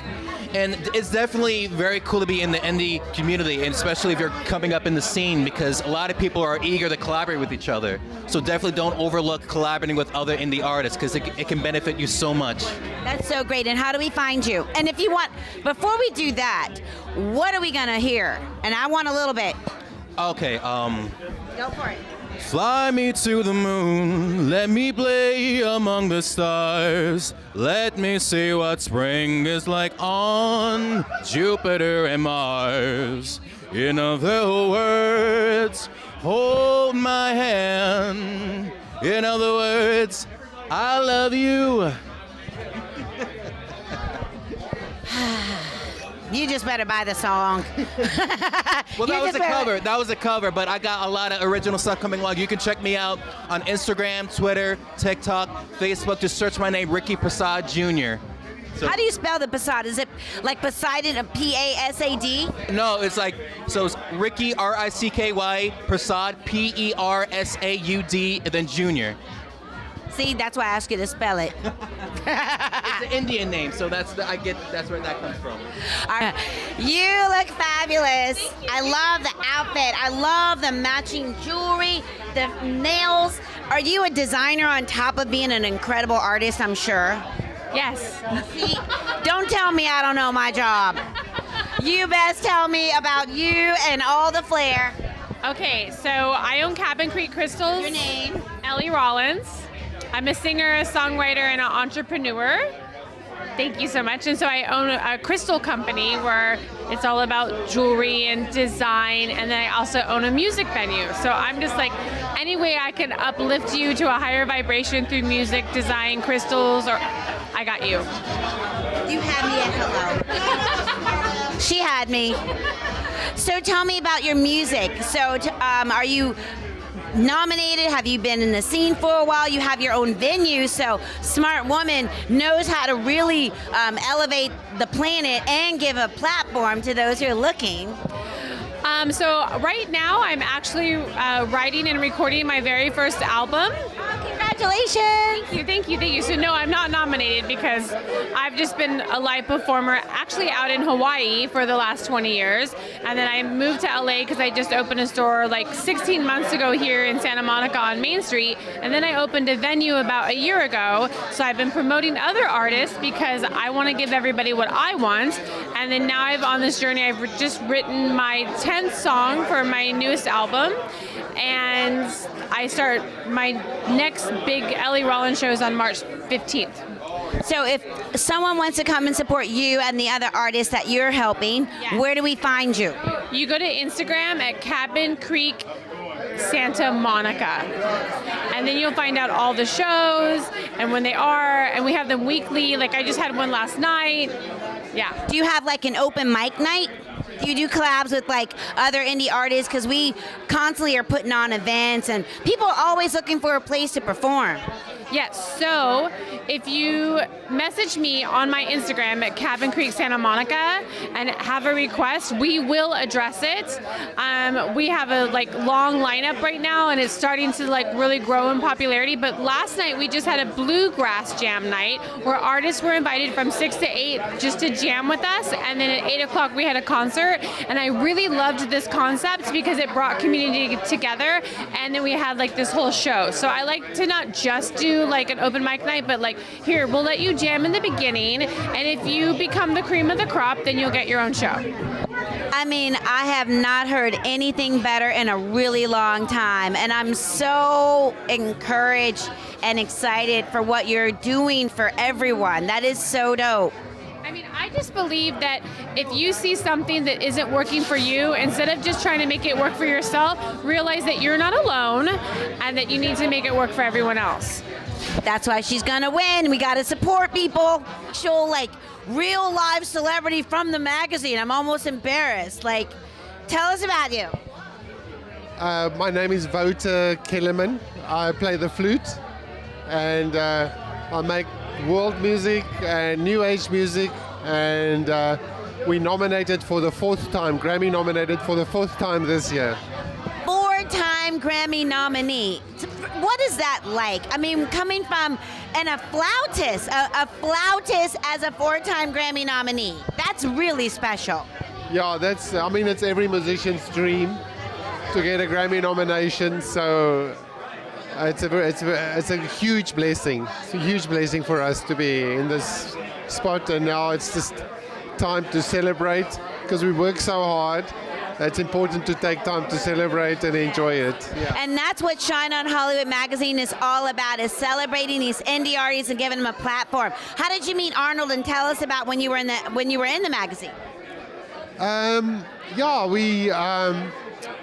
And it's definitely very cool to be in the indie community, and especially if you're coming up in the scene, because a lot of people are eager to collaborate with each other. So definitely don't overlook collaborating with other indie artists, because it can benefit you so much. That's so great. And how do we find you? And if you want, before we do that, what are we gonna hear? And I want a little bit. Okay, Go for it. Fly me to the moon, let me play among the stars. Let me see what spring is like on Jupiter and Mars. In other words, hold my hand. In other words, I love you. You just better buy the song. Well, that was a cover. That was a cover, but I got a lot of original stuff coming along. You can check me out on Instagram, Twitter, TikTok, Facebook. Just search my name, Ricky Persaud Jr. How do you spell the Persaud? Is it like Poseidon, a P-A-S-A-D? No, it's like, so it's Ricky, R-I-C-K-Y, Persaud, P-E-R-S-A-U-D, and then Jr. See, that's why I asked you to spell it. It's an Indian name, so that's where that comes from. All right. You look fabulous. I love the outfit. I love the matching jewelry, the nails. Are you a designer on top of being an incredible artist, I'm sure? Yes. See, don't tell me I don't know my job. You best tell me about you and all the flair. Okay, so I own Cabin Creek Crystals. Your name? Ellie Rollins. I'm a singer, a songwriter, and an entrepreneur. Thank you so much. And so I own a crystal company where it's all about jewelry and design, and then I also own a music venue. So I'm just like, any way I can uplift you to a higher vibration through music, design, crystals, or I got you. You had me at hello. She had me. So tell me about your music. So are you nominated? Have you been in the scene for a while? You have your own venue, so Smart Woman knows how to really elevate the planet and give a platform to those who are looking. So right now I'm actually writing and recording my very first album. Congratulations! Thank you. So no, I'm not nominated because I've just been a live performer actually out in Hawaii for the last 20 years. And then I moved to LA because I just opened a store like 16 months ago here in Santa Monica on Main Street. And then I opened a venue about a year ago. So I've been promoting other artists because I want to give everybody what I want. And then now I'm on this journey. I've just written my 10th song for my newest album. And I start my next big Ellie Rollins shows on March 15th. So if someone wants to come and support you and the other artists that you're helping, where do we find you? You go to Instagram at Cabin Creek Santa Monica. And then you'll find out all the shows and when they are, and we have them weekly. Like I just had one last night. Yeah. Do you have like an open mic night? Do you do collabs with like other indie artists? Because we constantly are putting on events and people are always looking for a place to perform. Yes, so if you message me on my Instagram at Cabin Creek Santa Monica and have a request, we will address it. We have a like long lineup right now and it's starting to like really grow in popularity, but last night we just had a bluegrass jam night where artists were invited from 6 to 8 just to jam with us, and then at 8 o'clock we had a concert, and I really loved this concept because it brought community together, and then we had like this whole show. So I like to not just do like an open mic night, but like, here, we'll let you jam in the beginning, and if you become the cream of the crop, then you'll get your own show. I mean, I have not heard anything better in a really long time, and I'm so encouraged and excited for what you're doing for everyone. That is so dope. I mean, I just believe that if you see something that isn't working for you, instead of just trying to make it work for yourself, realize that you're not alone and that you need to make it work for everyone else. That's why she's gonna win. We gotta support people. She'll like real live celebrity from the magazine. I'm almost embarrassed. Like, tell us about you. My name is Wouter Kellerman. I play the flute, and I make world music and new age music, and we nominated for the 4th time, Grammy nominated for the 4th time this year. 4-time Grammy nominee. What is that like? I mean, coming from a flautist as a 4-time Grammy nominee. That's really special. Yeah, it's every musician's dream to get a Grammy nomination, so it's a huge blessing. It's a huge blessing for us to be in this spot, and now it's just time to celebrate because we work so hard. It's important to take time to celebrate and enjoy it. Yeah. And that's what Shine on Hollywood magazine is all about, is celebrating these indie artists and giving them a platform. How did you meet Arnold, and tell us about when you were in the magazine?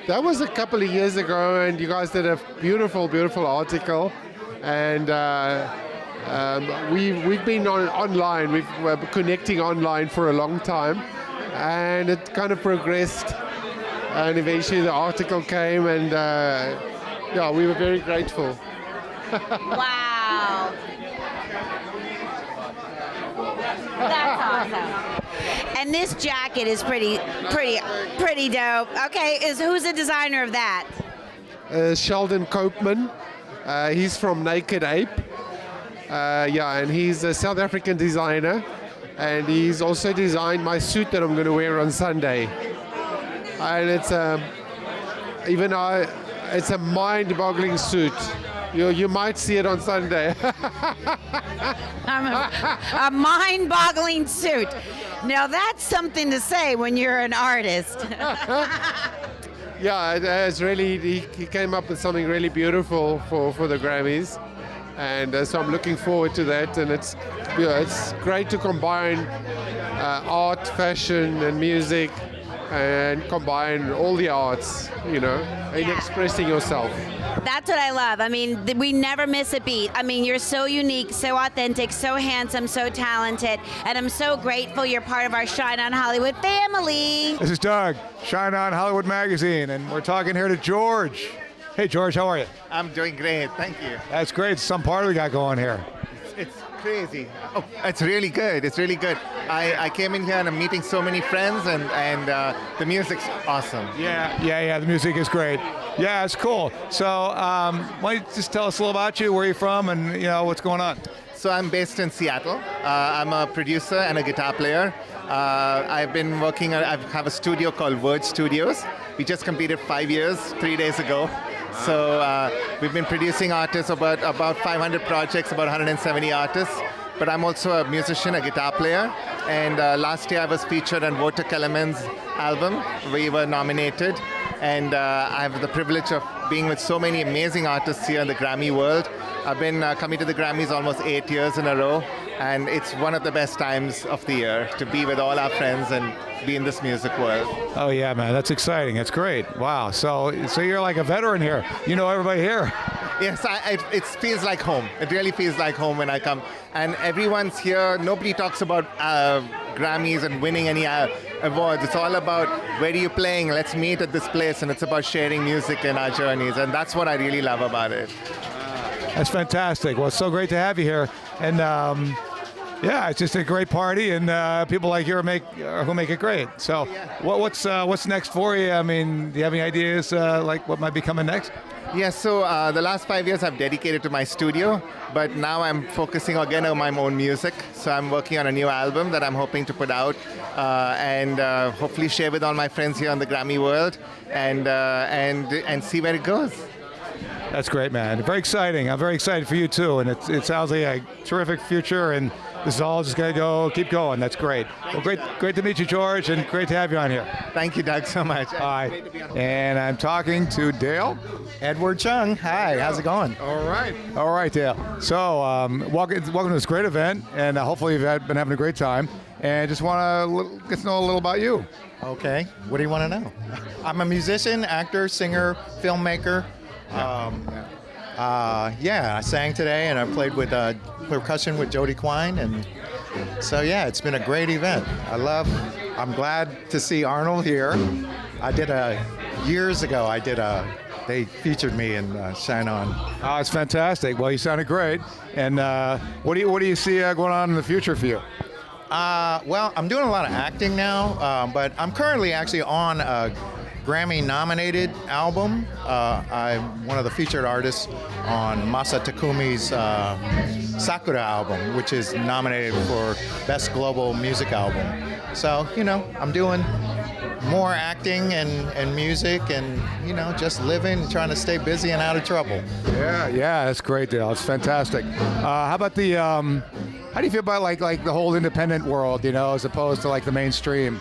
That was a couple of years ago, and you guys did a beautiful, beautiful article. And we've been online. We're connecting online for a long time, and it kind of progressed. And eventually the article came, and we were very grateful. Wow. That's awesome. And this jacket is pretty dope. Okay, who's the designer of that? Sheldon Copeman. He's from Naked Ape. And he's a South African designer, and he's also designed my suit that I'm going to wear on Sunday. And it's a mind-boggling suit. You might see it on Sunday. A mind-boggling suit. Now that's something to say when you're an artist. Yeah, it's really, he came up with something really beautiful for the Grammys, and so I'm looking forward to that. And it's great to combine art, fashion, and music, and combine all the arts, in expressing yourself. That's what I love. I mean, we never miss a beat. I mean, you're so unique, so authentic, so handsome, so talented, and I'm so grateful you're part of our Shine on Hollywood family. This is Doug, Shine on Hollywood Magazine, and we're talking here to George. Hey, George, how are you? I'm doing great, thank you. That's great. Some party we got going here. It's crazy. Oh, it's really good. It's really good. I came in here and I'm meeting so many friends, and the music's awesome. Yeah. The music is great. Yeah, it's cool. So why don't you just tell us a little about you, where you're from, and what's going on? So I'm based in Seattle. I'm a producer and a guitar player. I've been working. I have a studio called Verge Studios. We just completed 5 years 3 days ago. So we've been producing artists, about 500 projects, about 170 artists. But I'm also a musician, a guitar player. And last year I was featured on Wouter Kellerman's album. We were nominated. And I have the privilege of being with so many amazing artists here in the Grammy world. I've been coming to the Grammys almost 8 years in a row. And it's one of the best times of the year to be with all our friends and be in this music world. Oh yeah, man, that's exciting. That's great. Wow. So you're like a veteran here. You know everybody here. Yes, it feels like home. It really feels like home when I come. And everyone's here. Nobody talks about Grammys and winning any awards. It's all about where are you playing? Let's meet at this place. And it's about sharing music in our journeys. And that's what I really love about it. That's fantastic. Well, it's so great to have you here. And it's just a great party, and people like you who make it great. So what's next for you? I mean, do you have any ideas like what might be coming next? Yes, so the last 5 years I've dedicated to my studio, but now I'm focusing again on my own music. So I'm working on a new album that I'm hoping to put out and hopefully share with all my friends here on the Grammy world and see where it goes. That's great, man. Very exciting. I'm very excited for you too, and it sounds like a terrific future, and this is all just going to keep going. That's great. Well, great to meet you, George, and great to have you on here. Thank you, Doug, so much. All right. And I'm talking to Dale. Edward Chung. Hi, how's it going? All right, Dale. So welcome to this great event, and hopefully you've been having a great time. And just want to get to know a little about you. Okay. What do you want to know? I'm a musician, actor, singer, filmmaker. I sang today, and I played with percussion with Joudy Quine, and so yeah, it's been a great event. I'm glad to see Arnold here. Years ago, they featured me in Shine On. Oh, it's fantastic. Well, you sounded great. And what do you see going on in the future for you? Well, I'm doing a lot of acting now, but I'm currently actually on a Grammy-nominated album. I'm one of the featured artists on Masa Takumi's Sakura album, which is nominated for Best Global Music Album. So, I'm doing more acting and music and, just living, trying to stay busy and out of trouble. Yeah, that's great, Dale. It's fantastic. How about how do you feel about like the whole independent world, as opposed to like the mainstream?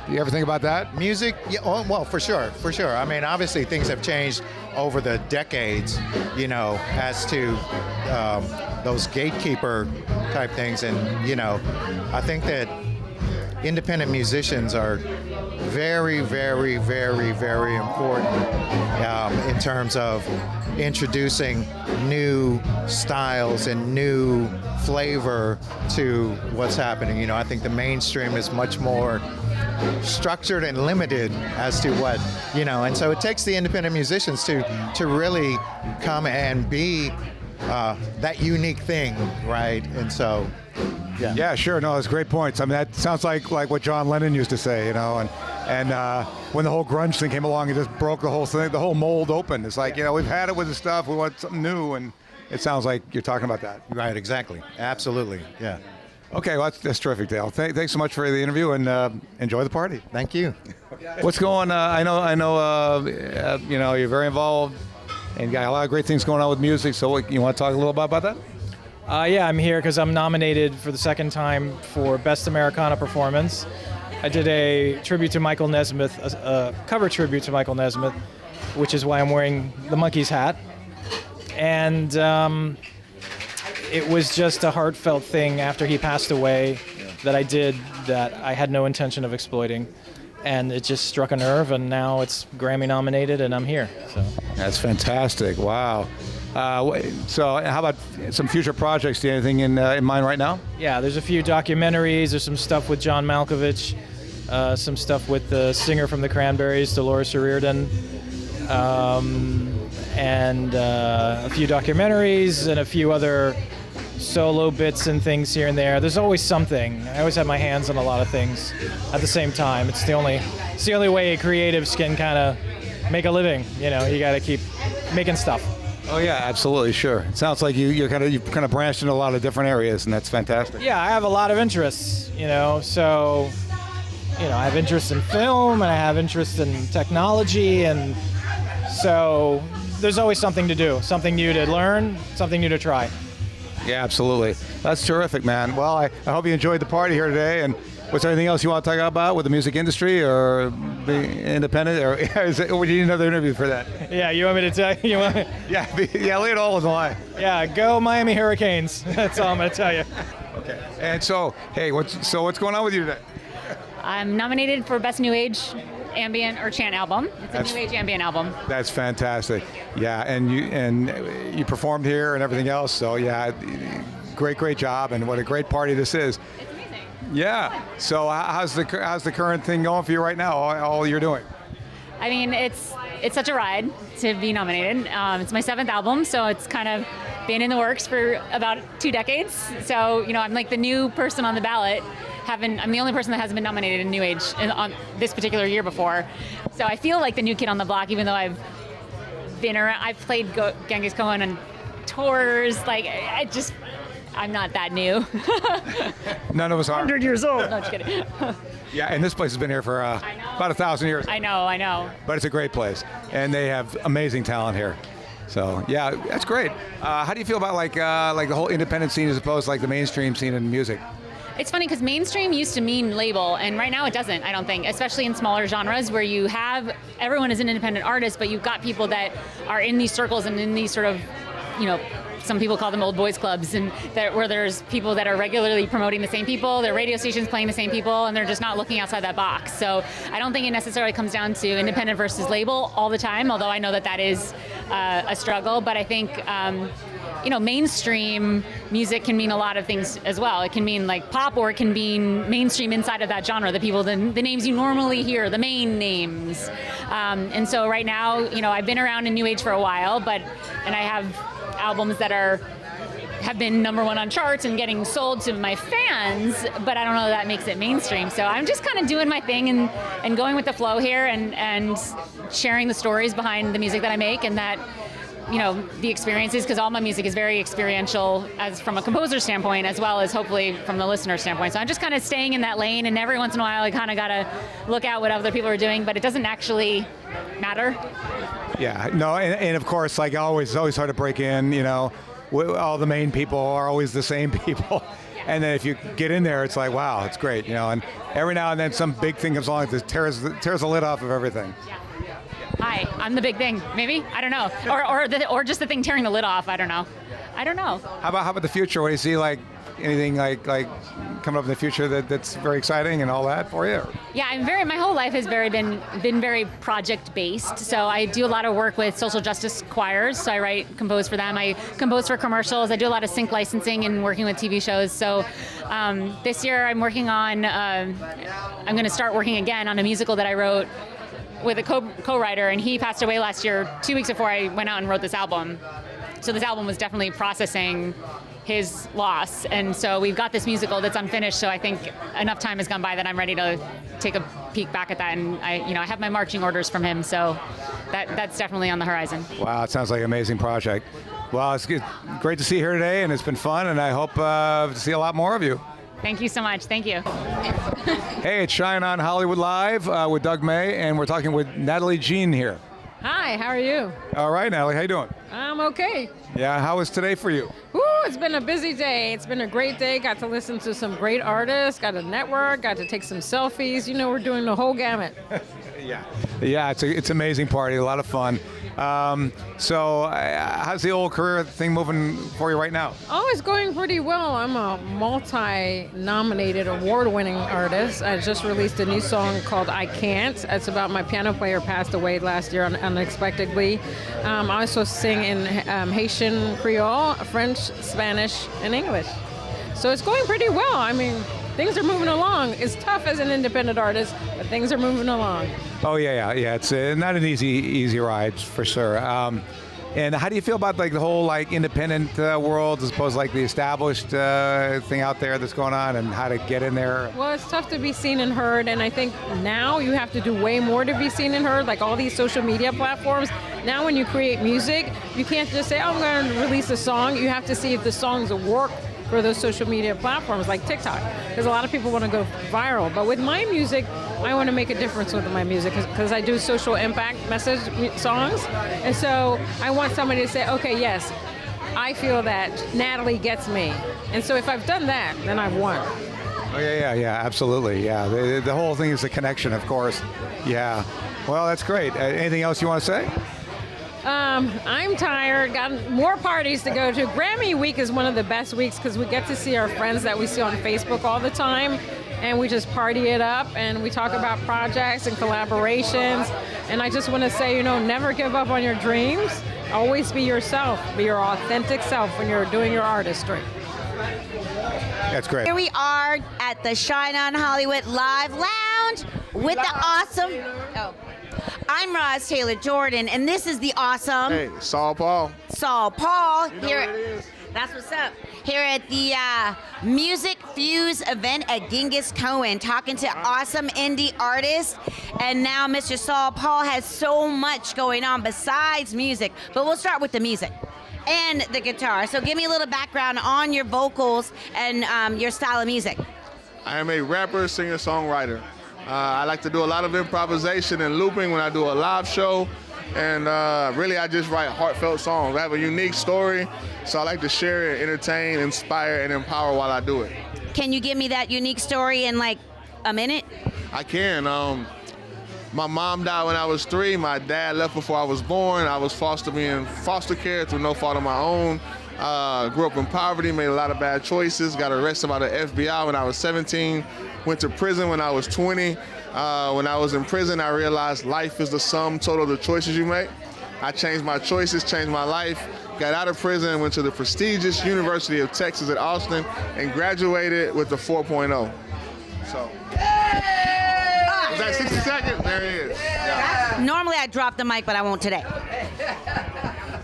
Do you ever think about that? Music? Yeah, well, for sure. I mean, obviously things have changed over the decades, as to those gatekeeper type things. And, I think that independent musicians are very, very, very, very important in terms of introducing new styles and new flavor to what's happening. I think the mainstream is much more structured and limited as to what, and so it takes the independent musicians to really come and be that unique thing, right? And so, yeah, sure. No, that's great points. I mean, that sounds like what John Lennon used to say, and when the whole grunge thing came along, it just broke the whole thing, the whole mold open. It's like, we've had it with the stuff, we want something new, and it sounds like you're talking about that. Right, exactly. Absolutely, yeah. Okay, well, that's terrific, Dale. Thanks so much for the interview, and enjoy the party. Thank you. What's going on? I know, you're very involved, and got a lot of great things going on with music, so you want to talk a little bit about that? Yeah, I'm here because I'm nominated for the second time for Best Americana Performance. I did a tribute to Michael Nesmith, a cover tribute to Michael Nesmith, which is why I'm wearing the Monkees hat. And it was just a heartfelt thing after he passed away that I did that I had no intention of exploiting. And it just struck a nerve, and now it's Grammy nominated, and I'm here. So that's fantastic. Wow. So how about some future projects? Do you have anything in mind right now? Yeah, there's a few documentaries. There's some stuff with John Malkovich, some stuff with the singer from the Cranberries, Dolores O'Riordan, and a few documentaries and a few other solo bits and things here and there. There's always something. I always have my hands on a lot of things at the same time. It's the only way creatives can kind of make a living. You got to keep making stuff. Oh yeah, absolutely, sure. It sounds like you've kind of branched into a lot of different areas, and that's fantastic. Yeah, I have a lot of interests, so I have interest in film, and I have interest in technology, and so there's always something to do, something new to learn, something new to try. Yeah, absolutely. That's terrific, man. Well, I hope you enjoyed the party here today, and was there anything else you want to talk about with the music industry or being independent, or would you need another interview for that? Yeah, you want me to tell you? Yeah, lay it all on the line. Yeah, go Miami Hurricanes. That's all I'm going to tell you. Okay. And so, hey, what's going on with you today? I'm nominated for Best New Age Ambient or Chant Album. It's a New Age Ambient album. That's fantastic. Yeah, and you performed here and everything else. So yeah, great job, and what a great party this is. It's amazing. Yeah. So how's the current thing going for you right now? All you're doing? I mean, it's such a ride to be nominated. It's my 7th album, so it's kind of been in the works for about 2 decades. So I'm like the new person on the ballot. I'm the only person that hasn't been nominated in New Age on this particular year before. So I feel like the new kid on the block, even though I've been around. I've played Genghis Khan on tours. Like I'm not that new. None of us are. 100 years old. No, just kidding. Yeah, and this place has been here for about 1,000 years. I know. But it's a great place, and they have amazing talent here. So yeah, that's great. How do you feel about like the whole independent scene as opposed to like the mainstream scene in music? It's funny because mainstream used to mean label, and right now it doesn't, I don't think, especially in smaller genres where you have, everyone is an independent artist, but you've got people that are in these circles and in these sort of, some people call them old boys clubs, and where there's people that are regularly promoting the same people, their radio stations playing the same people, and they're just not looking outside that box. So I don't think it necessarily comes down to independent versus label all the time, although I know that is a struggle, but I think mainstream music can mean a lot of things as well. It can mean like pop, or it can mean mainstream inside of that genre, the people, the names you normally hear, the main names. And so right now, I've been around in New Age for a while, and I have albums that have been #1 on charts and getting sold to my fans, but I don't know that makes it mainstream. So I'm just kind of doing my thing and going with the flow here and sharing the stories behind the music that I make, and that the experiences, because all my music is very experiential as from a composer standpoint, as well as hopefully from the listener standpoint. So I'm just kind of staying in that lane, and every once in a while I kind of got to look out what other people are doing, but it doesn't actually matter. Yeah, no, and of course, like always, it's always hard to break in, all the main people are always the same people. And then if you get in there, it's like, wow, it's great, and every now and then some big thing comes along that tears the lid off of everything. Yeah. Hi, I'm the big thing, maybe? I don't know. Or just the thing tearing the lid off, I don't know. How about the future? What do you see, like anything like coming up in the future that's very exciting and all that for you? Yeah, my whole life has been very project based. So I do a lot of work with social justice choirs. So I compose for them. I compose for commercials. I do a lot of sync licensing and working with TV shows. So this year I'm working on, I'm going to start working again on a musical that I wrote with a co-writer, and he passed away last year, 2 weeks before I went out and wrote this album. So this album was definitely processing his loss, and so we've got this musical that's unfinished. So I think enough time has gone by that I'm ready to take a peek back at that, and I have my marching orders from him, so that's definitely on the horizon. Wow, it sounds like an amazing project. Well, it's great to see you here today, and it's been fun, and I hope to see a lot more of you. Thank you so much. Thank you. Hey, it's Shine on Hollywood Live with Doug May, and we're talking with Natalie Jean here. Hi, how are you? All right, Natalie, how you doing? I'm okay. Yeah, how was today for you? It's been a busy day. It's been a great day. Got to listen to some great artists, got to network, got to take some selfies. We're doing the whole gamut. Yeah, it's an amazing party, a lot of fun. So how's the old career thing moving for you right now? Oh, it's going pretty well. I'm a multi-nominated award-winning artist. I just released a new song called I Can't. It's about my piano player passed away last year unexpectedly. I also sing in Haitian Creole, French, Spanish, and English. So it's going pretty well. Things are moving along. It's tough as an independent artist, but things are moving along. Oh yeah. It's not an easy ride for sure. And how do you feel about the whole independent world as opposed to the established thing out there that's going on, and how to get in there? Well, it's tough to be seen and heard, and I think now you have to do way more to be seen and heard. Like all these social media platforms. Now, when you create music, you can't just say, "Oh, I'm going to release a song." You have to see if the songs will work for those social media platforms like TikTok, because a lot of people want to go viral. But with my music, I want to make a difference with my music because I do social impact message songs. And so I want somebody to say, okay, yes, I feel that Natalie gets me. And so if I've done that, then I've won. Oh, yeah, absolutely. Yeah, the whole thing is a connection, of course. Yeah. Well, that's great. Anything else you want to say? I'm tired, got more parties to go to. Grammy week is one of the best weeks because we get to see our friends that we see on Facebook all the time, and we just party it up, and we talk about projects and collaborations. And I just want to say, never give up on your dreams. Always be yourself. Be your authentic self when you're doing your artistry. That's great. Here we are at the Shine on Hollywood Live Lounge with the awesome... I'm Roz Taylor Jordan, and this is the awesome... Hey, Saul Paul. Saul Paul. You know what it is. That's what's up. Here at the Music Fuze event at Genghis Cohen, talking to awesome indie artists. And now Mr. Saul Paul has so much going on besides music. But we'll start with the music and the guitar. So give me a little background on your vocals and your style of music. I am a rapper, singer, songwriter. I like to do a lot of improvisation and looping when I do a live show. And really, I just write heartfelt songs. I have a unique story, so I like to share it, entertain, inspire, and empower while I do it. Can you give me that unique story in like a minute? I can. My mom died when I was 3. My dad left before I was born. I was in foster care through no fault of my own. Grew up in poverty, made a lot of bad choices, got arrested by the FBI when I was 17, went to prison when I was 20. When I was in prison, I realized life is the sum total of the choices you make. I changed my choices, changed my life, got out of prison, went to the prestigious University of Texas at Austin, and graduated with the 4.0. So, was that 60 seconds? There it is. Yeah. Normally I drop the mic, but I won't today.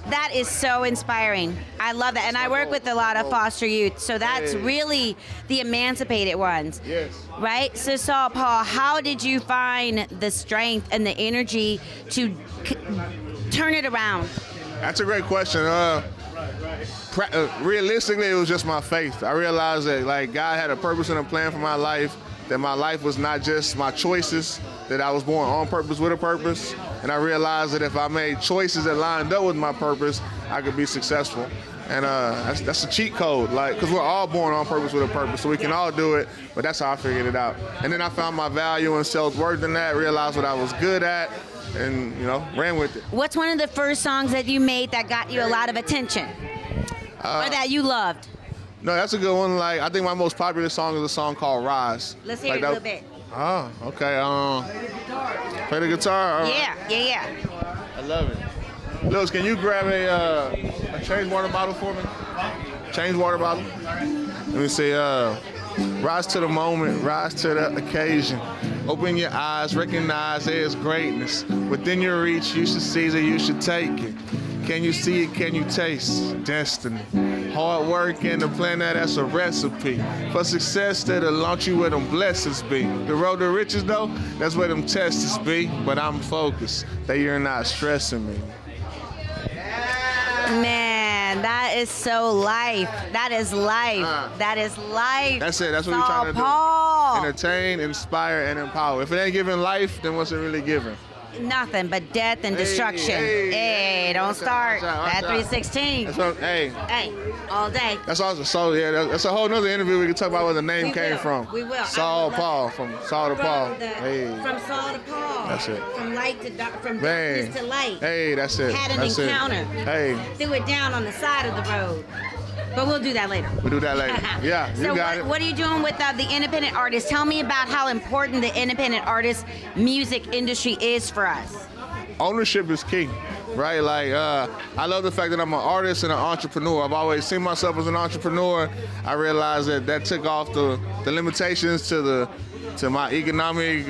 That is so inspiring. I love that. And I work with a lot of foster youth, so that's really the emancipated ones. Yes. Right? So, Saul Paul, how did you find the strength and the energy to turn it around? That's a great question. Realistically, it was just my faith. I realized that like God had a purpose and a plan for my life, that my life was not just my choices, that I was born on purpose with a purpose. And I realized that if I made choices that lined up with my purpose, I could be successful. And that's a cheat code, like, because we're all born on purpose with a purpose, so we can all do it, but that's how I figured it out. And then I found my value and self-worth in that, realized what I was good at, and, you know, ran with it. What's one of the first songs that you made that got you a lot of attention? Or that you loved? No, that's a good one. Like, I think my most popular song is a song called Rise. Let's hear it a little bit. Oh, okay. Play the guitar? All right. Yeah. I love it. Lewis, can you grab a change water bottle for me? Change water bottle. Let me see. Rise to the moment, rise to the occasion. Open your eyes, recognize there's greatness. Within your reach, you should seize it, you should take it. Can you see it, can you taste destiny? Hard work and the plan that's a recipe for success that'll launch you where them blessings be. The road to riches though, that's where them tests be. But I'm focused that you're not stressing me. Man, that is so life. That is life. That is life. That's it. That's what we're trying to do. Entertain, inspire, and empower. If it ain't giving life, then what's it really giving? Nothing but death and destruction. Hey, don't start. That 316. That's what, hey, all day. That's awesome. So yeah, that's a whole nother interview we can talk about where the name came from. We will. Saul Paul, from Saul to Paul. From Saul to Paul. That's it. From light to dark, from darkness to light. Hey, that's it. Had an that's encounter. It. Hey. Threw it down on the side of the road. But we'll do that later. We'll do that later. Yeah, you got it. What are you doing with the independent artists? Tell me about how important the independent artist music industry is for us. Ownership is key, right? Like, I love the fact that I'm an artist and an entrepreneur. I've always seen myself as an entrepreneur. I realized that took off the limitations to my economic,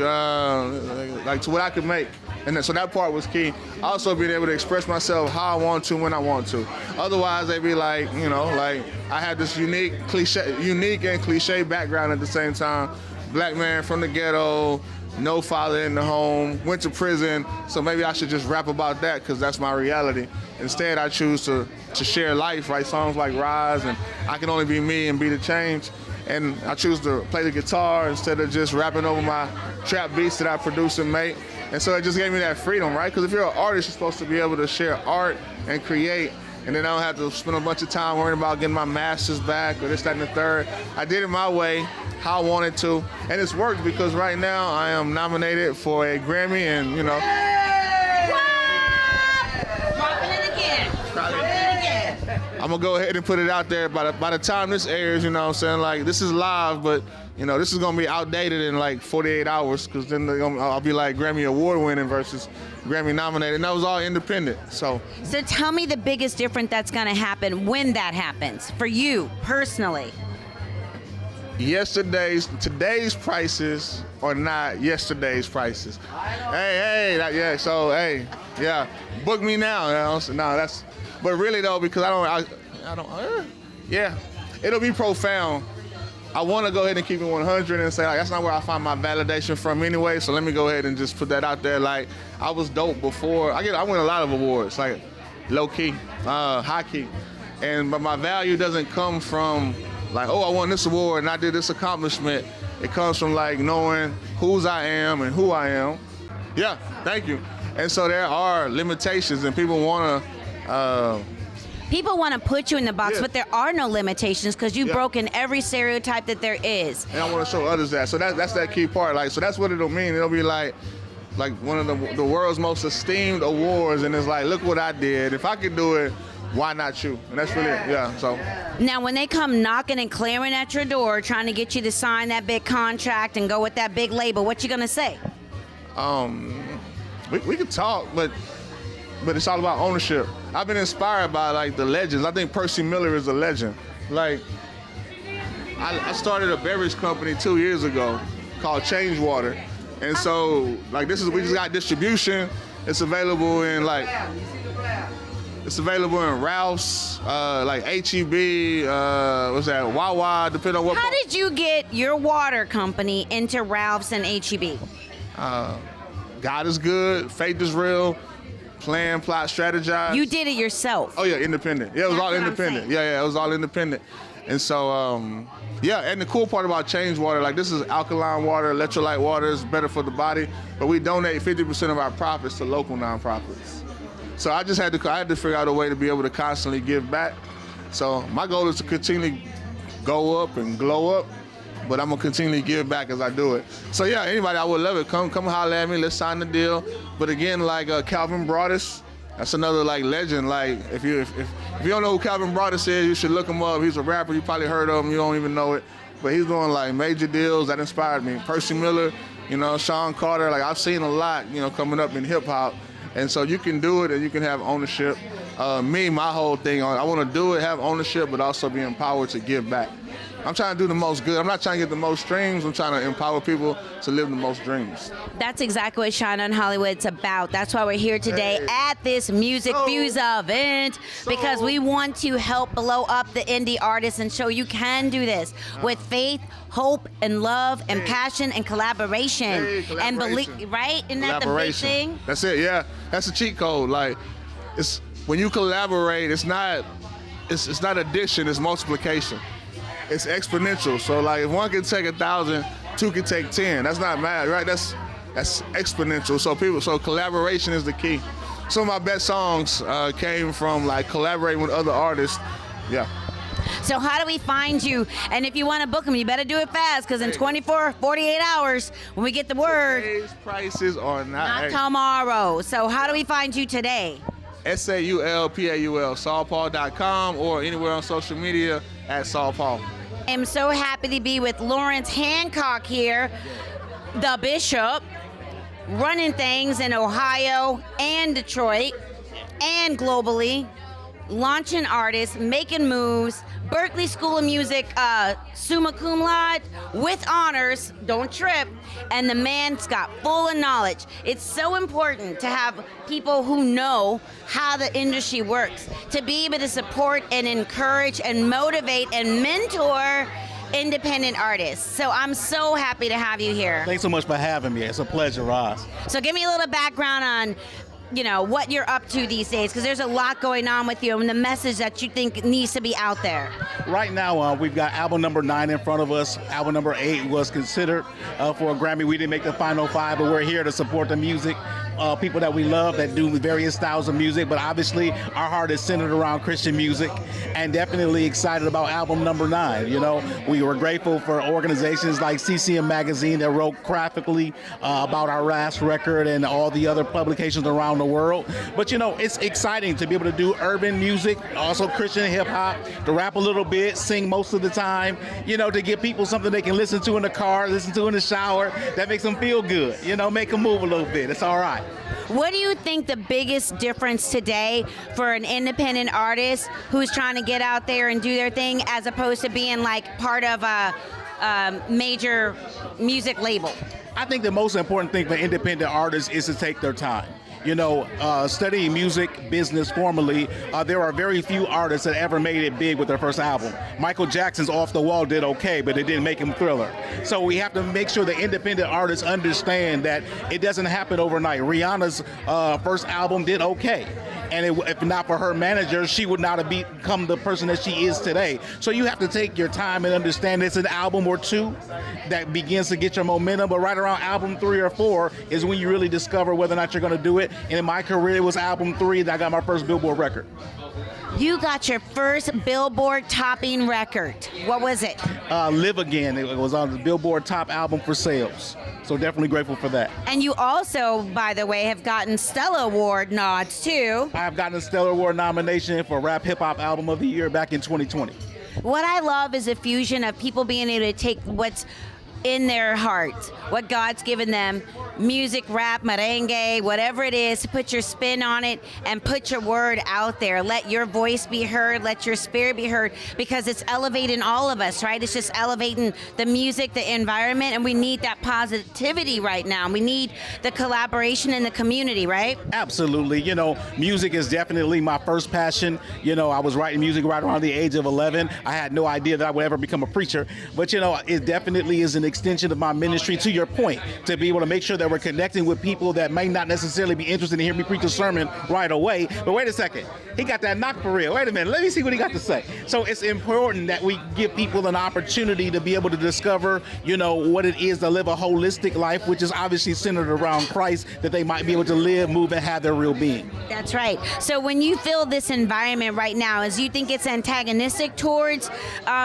like to what I could make. And so that part was key. Also being able to express myself how I want to, when I want to. Otherwise, they'd be like, you know, like I had this unique and cliche background at the same time. Black man from the ghetto, no father in the home, went to prison. So maybe I should just rap about that because that's my reality. Instead, I choose to share life, write songs like Rise and I Can Only Be Me and Be the Change. And I choose to play the guitar instead of just rapping over my trap beats that I produce and make. And so it just gave me that freedom, right? Because if you're an artist, you're supposed to be able to share art and create, and then I don't have to spend a bunch of time worrying about getting my masters back or this, that, and the third. I did it my way, how I wanted to, and it's worked because right now I am nominated for a Grammy, and you know. Dropping it again. I'm gonna go ahead and put it out there. By the time this airs, you know what I'm saying? Like, this is live, but you know, this is gonna be outdated in like 48 hours because then I'll be like Grammy Award winning versus Grammy nominated, and that was all independent. So tell me the biggest difference that's gonna happen when that happens for you personally. Today's prices are not yesterday's prices. Yeah, book me now. You know? So, no, that's. But really though, because it'll be profound. I want to go ahead and keep it 100 and say like that's not where I find my validation from anyway. So let me go ahead and just put that out there. Like I was dope before. I win a lot of awards, like low key, high key, but my value doesn't come from like, oh, I won this award and I did this accomplishment. It comes from like knowing whose I am and who I am. Yeah, thank you. And so there are limitations, and people want to. People want to put you in the box, but there are no limitations because you've broken every stereotype that there is. And I want to show others that. So that's that key part. Like, so that's what it'll mean. It'll be like one of the world's most esteemed awards, and it's like, look what I did. If I could do it, why not you? And that's really So now, when they come knocking and clamoring at your door, trying to get you to sign that big contract and go with that big label, what you gonna say? We could talk, but it's all about ownership. I've been inspired by like the legends. I think Percy Miller is a legend. Like, I started a beverage company 2 years ago called Change Water, and so like we just got distribution. It's available in Ralph's, like HEB, what's that, Wawa, depending on what. How did you get your water company into Ralph's and HEB? God is good, faith is real. Plan, plot, strategize. You did it yourself. Oh yeah, independent. Yeah, it was all independent. Yeah, it was all independent. And so, and the cool part about Change Water, like this is alkaline water, electrolyte water, is better for the body, but we donate 50% of our profits to local nonprofits. So I had to figure out a way to be able to constantly give back. So my goal is to continually go up and glow up, but I'm gonna continually give back as I do it. So yeah, anybody, I would love it. Come holler at me. Let's sign the deal. But again, like Calvin Broadus, that's another like legend. Like if you don't know who Calvin Broadus is, you should look him up. He's a rapper. You probably heard of him. You don't even know it. But he's doing like major deals that inspired me. Percy Miller, Sean Carter. Like I've seen a lot, coming up in hip hop. And so you can do it and you can have ownership. My whole thing I want to do it, have ownership, but also be empowered to give back. I'm trying to do the most good. I'm not trying to get the most streams. I'm trying to empower people to live the most dreams. That's exactly what Shine on Hollywood's about. That's why we're here today at this Music Fuze event, because we want to help blow up the indie artists and show you can do this with faith, hope, and love, and passion, and collaboration. And believe, right? Isn't that the big thing? That's it, yeah. That's a cheat code. Like, it's when you collaborate, it's not addition, it's multiplication. It's exponential. So like if one can take 1,000, two can take 10. That's not math, right? That's exponential. So collaboration is the key. Some of my best songs came from like collaborating with other artists. Yeah. So how do we find you? And if you want to book them, you better do it fast, because in 24, 48 hours, when we get the word, today's prices are not tomorrow. So how do we find you today? SAULPAUL, saulpaul.com, or anywhere on social media at Saul Paul. I'm so happy to be with Lawrence Hancock here, the Bishop, running things in Ohio and Detroit and globally, launching artists, making moves, Berklee School of Music summa cum laude with honors, don't trip, and the man's got full of knowledge. It's so important to have people who know how the industry works, to be able to support and encourage and motivate and mentor independent artists. So I'm so happy to have you here. Thanks so much for having me. It's a pleasure, Ross. So give me a little background on what you're up to these days, because there's a lot going on with you and the message that you think needs to be out there. Right now, we've got album number 9 in front of us. Album number 8 was considered for a Grammy. We didn't make the final 5, but we're here to support the music. People that we love that do various styles of music, but obviously our heart is centered around Christian music, and definitely excited about album number 9. We were grateful for organizations like CCM Magazine that wrote graphically about our last record, and all the other publications around the world. But it's exciting to be able to do urban music, also Christian hip hop, to rap a little bit, sing most of the time, to give people something they can listen to in the car, listen to in the shower, that makes them feel good, make them move a little bit. It's all right. What do you think the biggest difference today for an independent artist who's trying to get out there and do their thing, as opposed to being like part of a major music label? I think the most important thing for independent artists is to take their time. Studying music business formally, there are very few artists that ever made it big with their first album. Michael Jackson's Off the Wall did okay, but it didn't make him Thriller. So we have to make sure the independent artists understand that it doesn't happen overnight. Rihanna's first album did okay. And if not for her manager, she would not have become the person that she is today. So you have to take your time and understand it's an album or two that begins to get your momentum. But right around album 3 or 4 is when you really discover whether or not you're going to do it. And in my career, it was album 3 that I got my first Billboard record. You got your first Billboard topping record. What was it? Live Again. It was on the Billboard top album for sales. So definitely grateful for that. And you also, by the way, have gotten Stella Award nods too. I have gotten a Stella Award nomination for Rap Hip Hop Album of the Year back in 2020. What I love is a fusion of people being able to take what's in their hearts, what God's given them, music, rap, merengue, whatever it is, to put your spin on it and put your word out there. Let your voice be heard, let your spirit be heard, because it's elevating all of us, right? It's just elevating the music, the environment, and we need that positivity right now. We need the collaboration in the community, right? Absolutely. You know, music is definitely my first passion. You know, I was writing music right around the age of 11. I had no idea that I would ever become a preacher, but you know, it definitely is an extension of my ministry, to your point, to be able to make sure that we're connecting with people that may not necessarily be interested in hearing me preach a sermon right away. But wait a second, he got that knock for real. Wait a minute, let me see what he got to say. So it's important that we give people an opportunity to be able to discover, you know, what it is to live a holistic life, which is obviously centered around Christ, that they might be able to live, move, and have their real being. That's right. So when you feel this environment right now, is you think it's antagonistic towards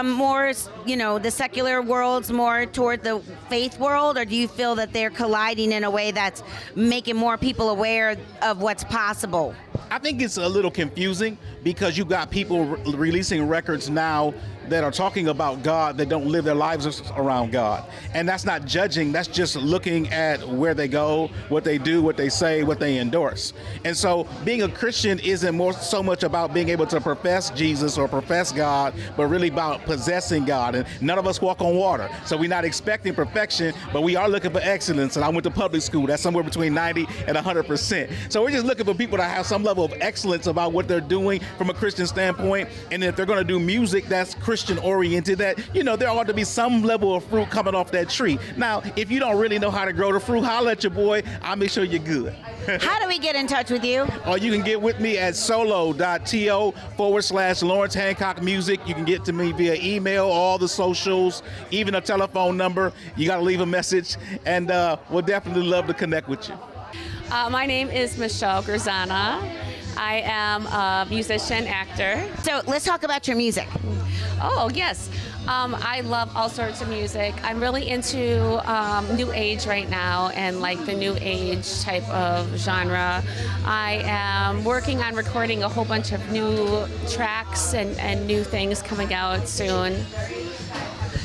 more, you know, the secular world's more toward the faith world, or do you feel that they're colliding in a way that's making more people aware of what's possible? I think it's a little confusing because you got people releasing records now that are talking about God that don't live their lives around God. And that's not judging, that's just looking at where they go, what they do, what they say, what they endorse. And so being a Christian isn't more so much about being able to profess Jesus or profess God, but really about possessing God. And none of us walk on water. So we're not expecting perfection, but we are looking for excellence. And I went to public school, that's somewhere between 90 and 100%. So we're just looking for people that have some level of excellence about what they're doing from a Christian standpoint. And if they're gonna do music that's Christian oriented, that, you know, there ought to be some level of fruit coming off that tree. Now, if you don't really know how to grow the fruit, holler at your boy. I'll make sure you're good. How do we get in touch with you? Or you can get with me at solo.to/Lawrence Hancock Music. You can get to me via email, all the socials, even a telephone number. You got to leave a message, and we'll definitely love to connect with you. My name is Michelle Grzanna. I am a musician, actor. So let's talk about your music. Oh, yes. I love all sorts of music. I'm really into new age right now and like the new age type of genre. I am working on recording a whole bunch of new tracks and new things coming out soon.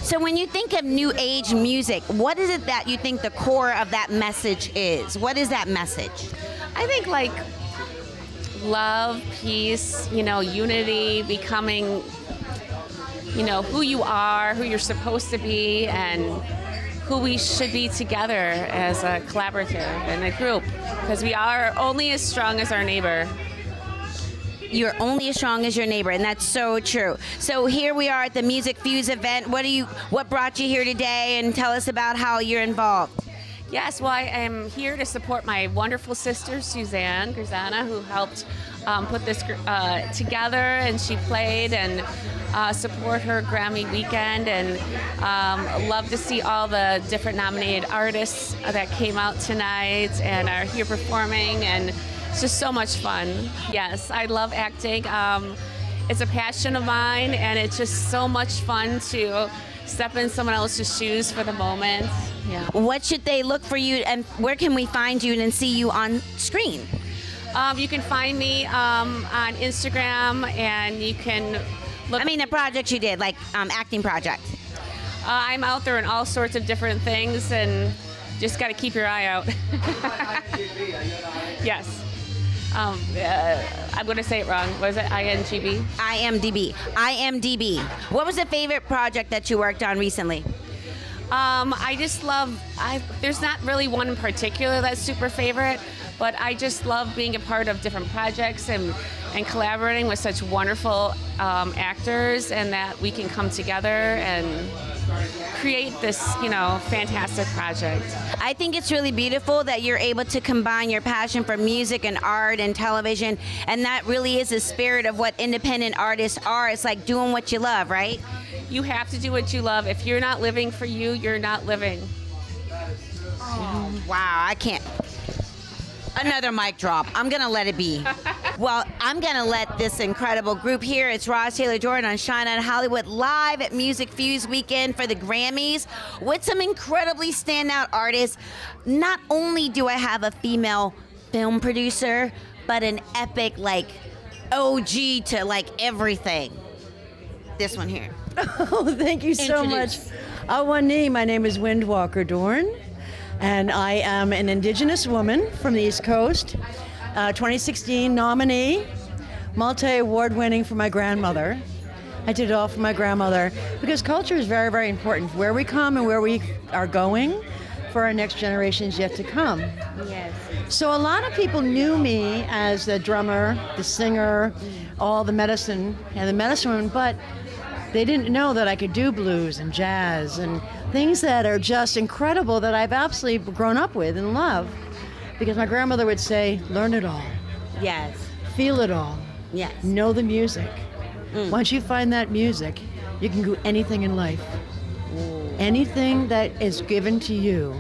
So when you think of new age music, what is it that you think the core of that message is? What is that message? I think like love, peace, you know, unity, becoming, you know, who you are, who you're supposed to be, and who we should be together as a collaborative and a group, because we are only as strong as our neighbor. You're only as strong as your neighbor, and that's so true. So here we are at the Music Fuze event. What brought you here today, and tell us about how you're involved? Yes, well, I am here to support my wonderful sister, Suzanne Grzanna, who helped put this together, and she played, and support her Grammy weekend, and love to see all the different nominated artists that came out tonight and are here performing, and it's just so much fun. Yes, I love acting. It's a passion of mine, and it's just so much fun to step in someone else's shoes for the moment. Yeah. What should they look for you, and where can we find you and see you on screen? You can find me on Instagram, and you can look. I mean, the projects you did, like acting project. I'm out there in all sorts of different things, and just got to keep your eye out. Yes. I'm going to say it wrong. Was it INGB? IMDb. IMDb. What was the favorite project that you worked on recently? I just love, there's not really one in particular that's super favorite, but I just love being a part of different projects and and collaborating with such wonderful actors, and that we can come together and create this, fantastic project. I think it's really beautiful that you're able to combine your passion for music and art and television, and that really is the spirit of what independent artists are. It's like doing what you love, right? You have to do what you love. If you're not living for you, you're not living. Oh, wow, I can't. Another mic drop. I'm going to let it be. Well, I'm going to let this incredible group here. It's Roz Taylor Jordan on Shine on Hollywood live at Music Fuse weekend for the Grammys with some incredibly standout artists. Not only do I have a female film producer, but an epic, OG to, everything. This one here. Oh, thank you so much. Awani, my name is WINDWALKER DORN, and I am an Indigenous woman from the East Coast, 2016 nominee, multi-award winning for my grandmother. I did it all for my grandmother because culture is very, very important. Where we come and where we are going for our next generations yet to come. Yes. So a lot of people knew me as the drummer, the singer, all the medicine woman, but they didn't know that I could do blues and jazz and things that are just incredible that I've absolutely grown up with and love. Because my grandmother would say, learn it all. Yes. Feel it all. Yes. Know the music. Once you find that music, you can do anything in life. Anything that is given to you,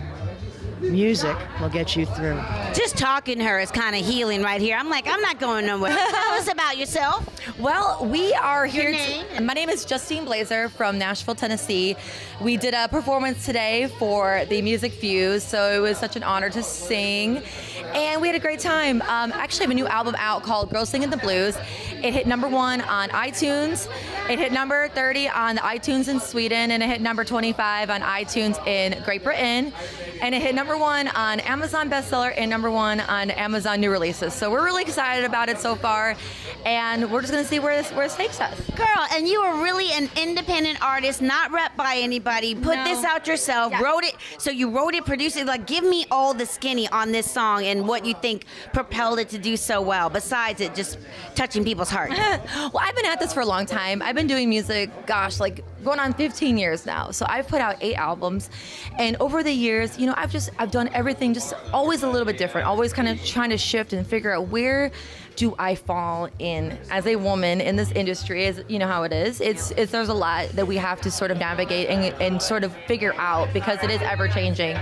music will get you through. Just talking to her is kind of healing right here. I'm like, I'm not going nowhere. Tell us about yourself. Well, we are here. Your My name is Justine Blazer from Nashville, Tennessee. We did a performance today for the Music Fuse, so it was such an honor to sing. And we had a great time. Actually, I have a new album out called Girls Singing the Blues. It hit #1 on iTunes. It hit number 30 on iTunes in Sweden, and it hit number 25 on iTunes in Great Britain. And it hit #1 on Amazon bestseller and #1 on Amazon new releases. So we're really excited about it so far, and we're just gonna see where this takes us. Girl, and you are really an independent artist, not rep by anybody. Put this out yourself, wrote it. So you wrote it, produced it. Like, give me all the skinny on this song and what you think propelled it to do so well, besides it just touching people's hearts. Well, I've been at this for a long time. I've been doing music, going on 15 years now. So I've put out 8 albums, and over the years, I've done everything just always a little bit different, always kind of trying to shift and figure out where do I fall in as a woman in this industry. As you know how it is. It's there's a lot that we have to sort of navigate and sort of figure out because it is ever changing.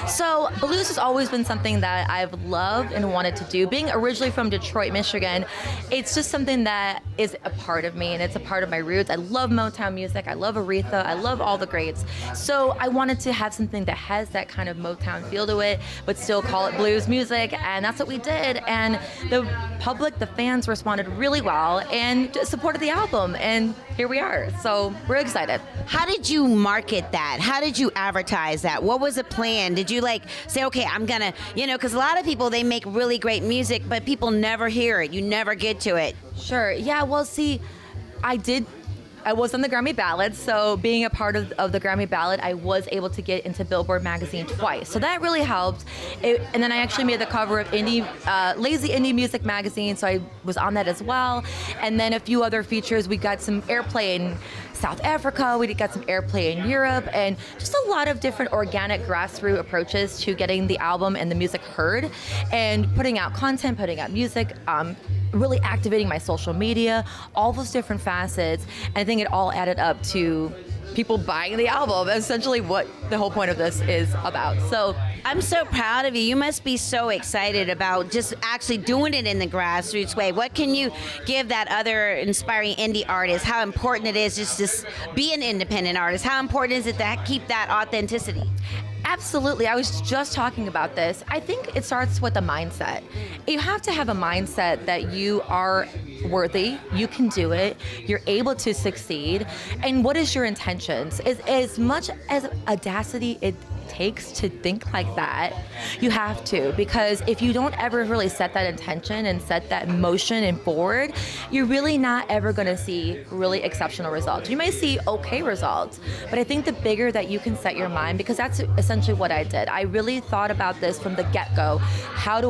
So blues has always been something that I've loved and wanted to do. Being originally from Detroit, Michigan, it's just something that is a part of me and it's a part of my roots. I love Motown music. I love Aretha. I love all the greats. So I wanted to have something that has that kind of Motown feel to it, but still call it blues music, and that's what we did. And the the fans responded really well and supported the album, and here we are. So we're excited. How did you market that? How did you advertise that? What was the plan? Did you say, okay, I'm gonna, because a lot of people, they make really great music, but people never hear it. You never get to it. Sure. Yeah. Well, see, I was on the Grammy ballot, so being a part of the Grammy ballot, I was able to get into Billboard magazine twice. So that really helped. And then I actually made the cover of Lazy Indie Music magazine, so I was on that as well. And then a few other features. We got some airplay in South Africa, we got some airplay in Europe, and just a lot of different organic grassroots approaches to getting the album and the music heard, and putting out content, putting out music, really activating my social media, all those different facets. And I think it all added up to people buying the album, essentially what the whole point of this is about. So I'm so proud of you. You must be so excited about just actually doing it in the grassroots way. What can you give that other inspiring indie artist? How important it is just to be an independent artist? How important is it to keep that authenticity? Absolutely. I was just talking about this. I think it starts with a mindset. You have to have a mindset that you are worthy, you can do it, you're able to succeed, and what is your intentions? As much as audacity it takes to think like that, you have to, because if you don't ever really set that intention and set that motion and forward, you're really not ever going to see really exceptional results. You may see okay results, but I think the bigger that you can set your mind, because that's essentially what I did. I really thought about this from the get-go. How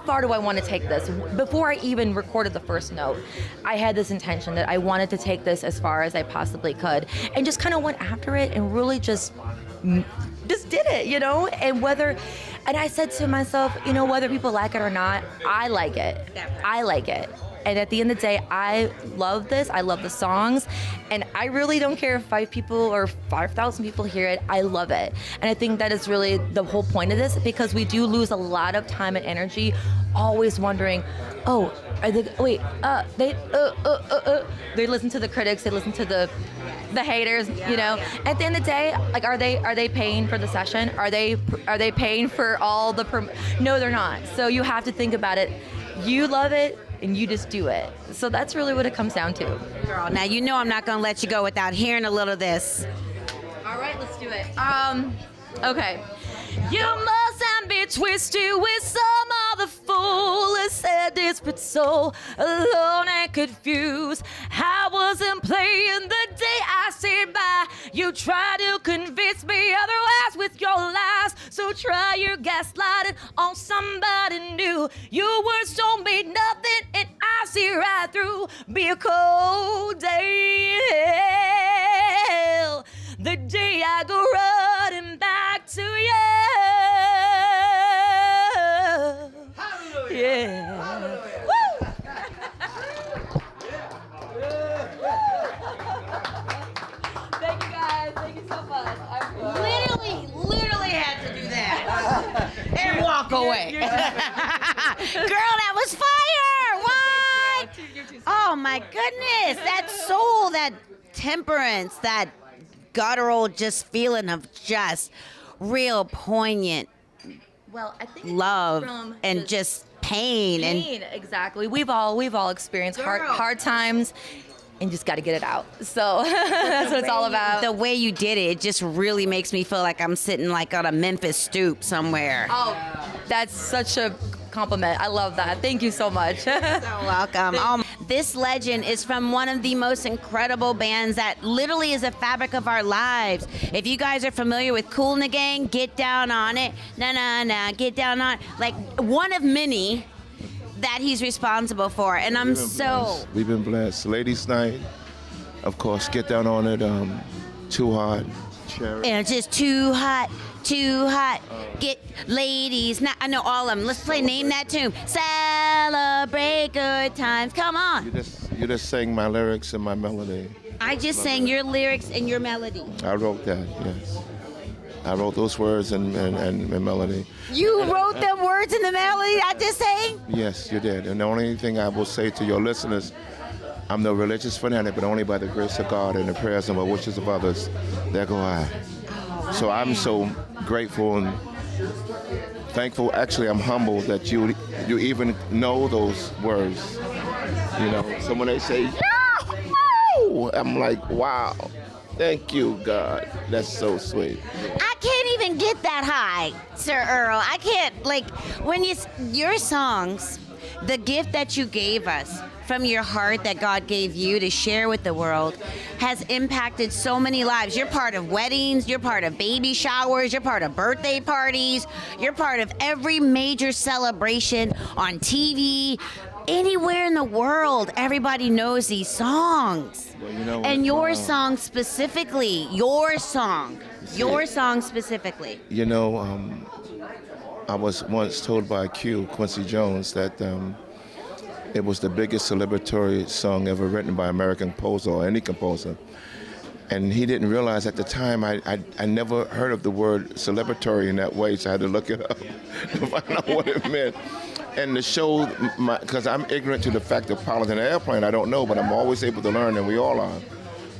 far do I want to take this? Before I even recorded the first note, I had this intention that I wanted to take this as far as I possibly could, and just kind of went after it and really just did it, you know? And I said to myself, you know, whether people like it or not, I like it. I like it. And at the end of the day, I love this. I love the songs. And I really don't care if 5 people or 5,000 people hear it. I love it. And I think that is really the whole point of this, because we do lose a lot of time and energy always wondering, oh, are they, wait, they listen to the critics, they listen to the haters, you know. At the end of the day, like, are they paying for the session? Are they paying for all the No, they're not. So you have to think about it. You love it, and you just do it. So that's really what it comes down to. Girl, now you know I'm not gonna let you go without hearing a little of this. All right, let's do it. Okay. You mustn't be twisted with some other fool who said desperate soul, alone and confused. I wasn't playing the day I said bye. You tried to convince me otherwise with your lies. So try your gaslighting on somebody new. Your words don't mean nothing, and I see right through. Be a cold day in hell, the day I go running back to you. Yeah. Woo! Thank you guys. Thank you so much. Literally had to do that. And walk away. Girl, that was fire! What? Oh my goodness. That soul, that temperance, that guttural just feeling of just real poignant love and just pain. Exactly. We've all experienced hard times, and just got to get it out. So that's what it's all about. The way you did it just really makes me feel like I'm sitting like on a Memphis stoop somewhere. Oh, that's such a compliment. I love that. Thank you so much. So welcome. This legend is from one of the most incredible bands that literally is a fabric of our lives. If you guys are familiar with Kool the Gang, Get Down on It. Nah, get down on it. Like one of many that he's responsible for. And We've been blessed. Ladies' Night, of course, Get Down on It, Too Hot, Cherry. And it's just too hot. Get ladies. Now, I know all of them. Let's play Name That Tune. Celebrate good times. Come on. You just sang my lyrics and my melody. I just sang your lyrics and your melody. I wrote that, yes. I wrote those words and melody. You wrote them words and the melody I just sang? Yes, you did. And the only thing I will say to your listeners, I'm no religious fanatic, but only by the grace of God and the prayers and the wishes of others, there go I. So I'm so grateful and thankful. Actually, I'm humbled that you even know those words. You know, so when they say, Yahoo! I'm like, wow, thank you, God. That's so sweet. I can't even get that high, Sir Earl. I can't, like, when your songs, the gift that you gave us from your heart that God gave you to share with the world has impacted so many lives. You're part of weddings, you're part of baby showers, you're part of birthday parties, you're part of every major celebration on TV. Anywhere in the world, everybody knows these songs. Well, you know, and your song specifically, your song specifically. You know, I was once told by Quincy Jones, that it was the biggest celebratory song ever written by an American composer or any composer. And he didn't realize at the time, I never heard of the word celebratory in that way, so I had to look it up to find out what it meant. And to show, because I'm ignorant to the fact of piloting an airplane, I don't know, but I'm always able to learn, and we all are.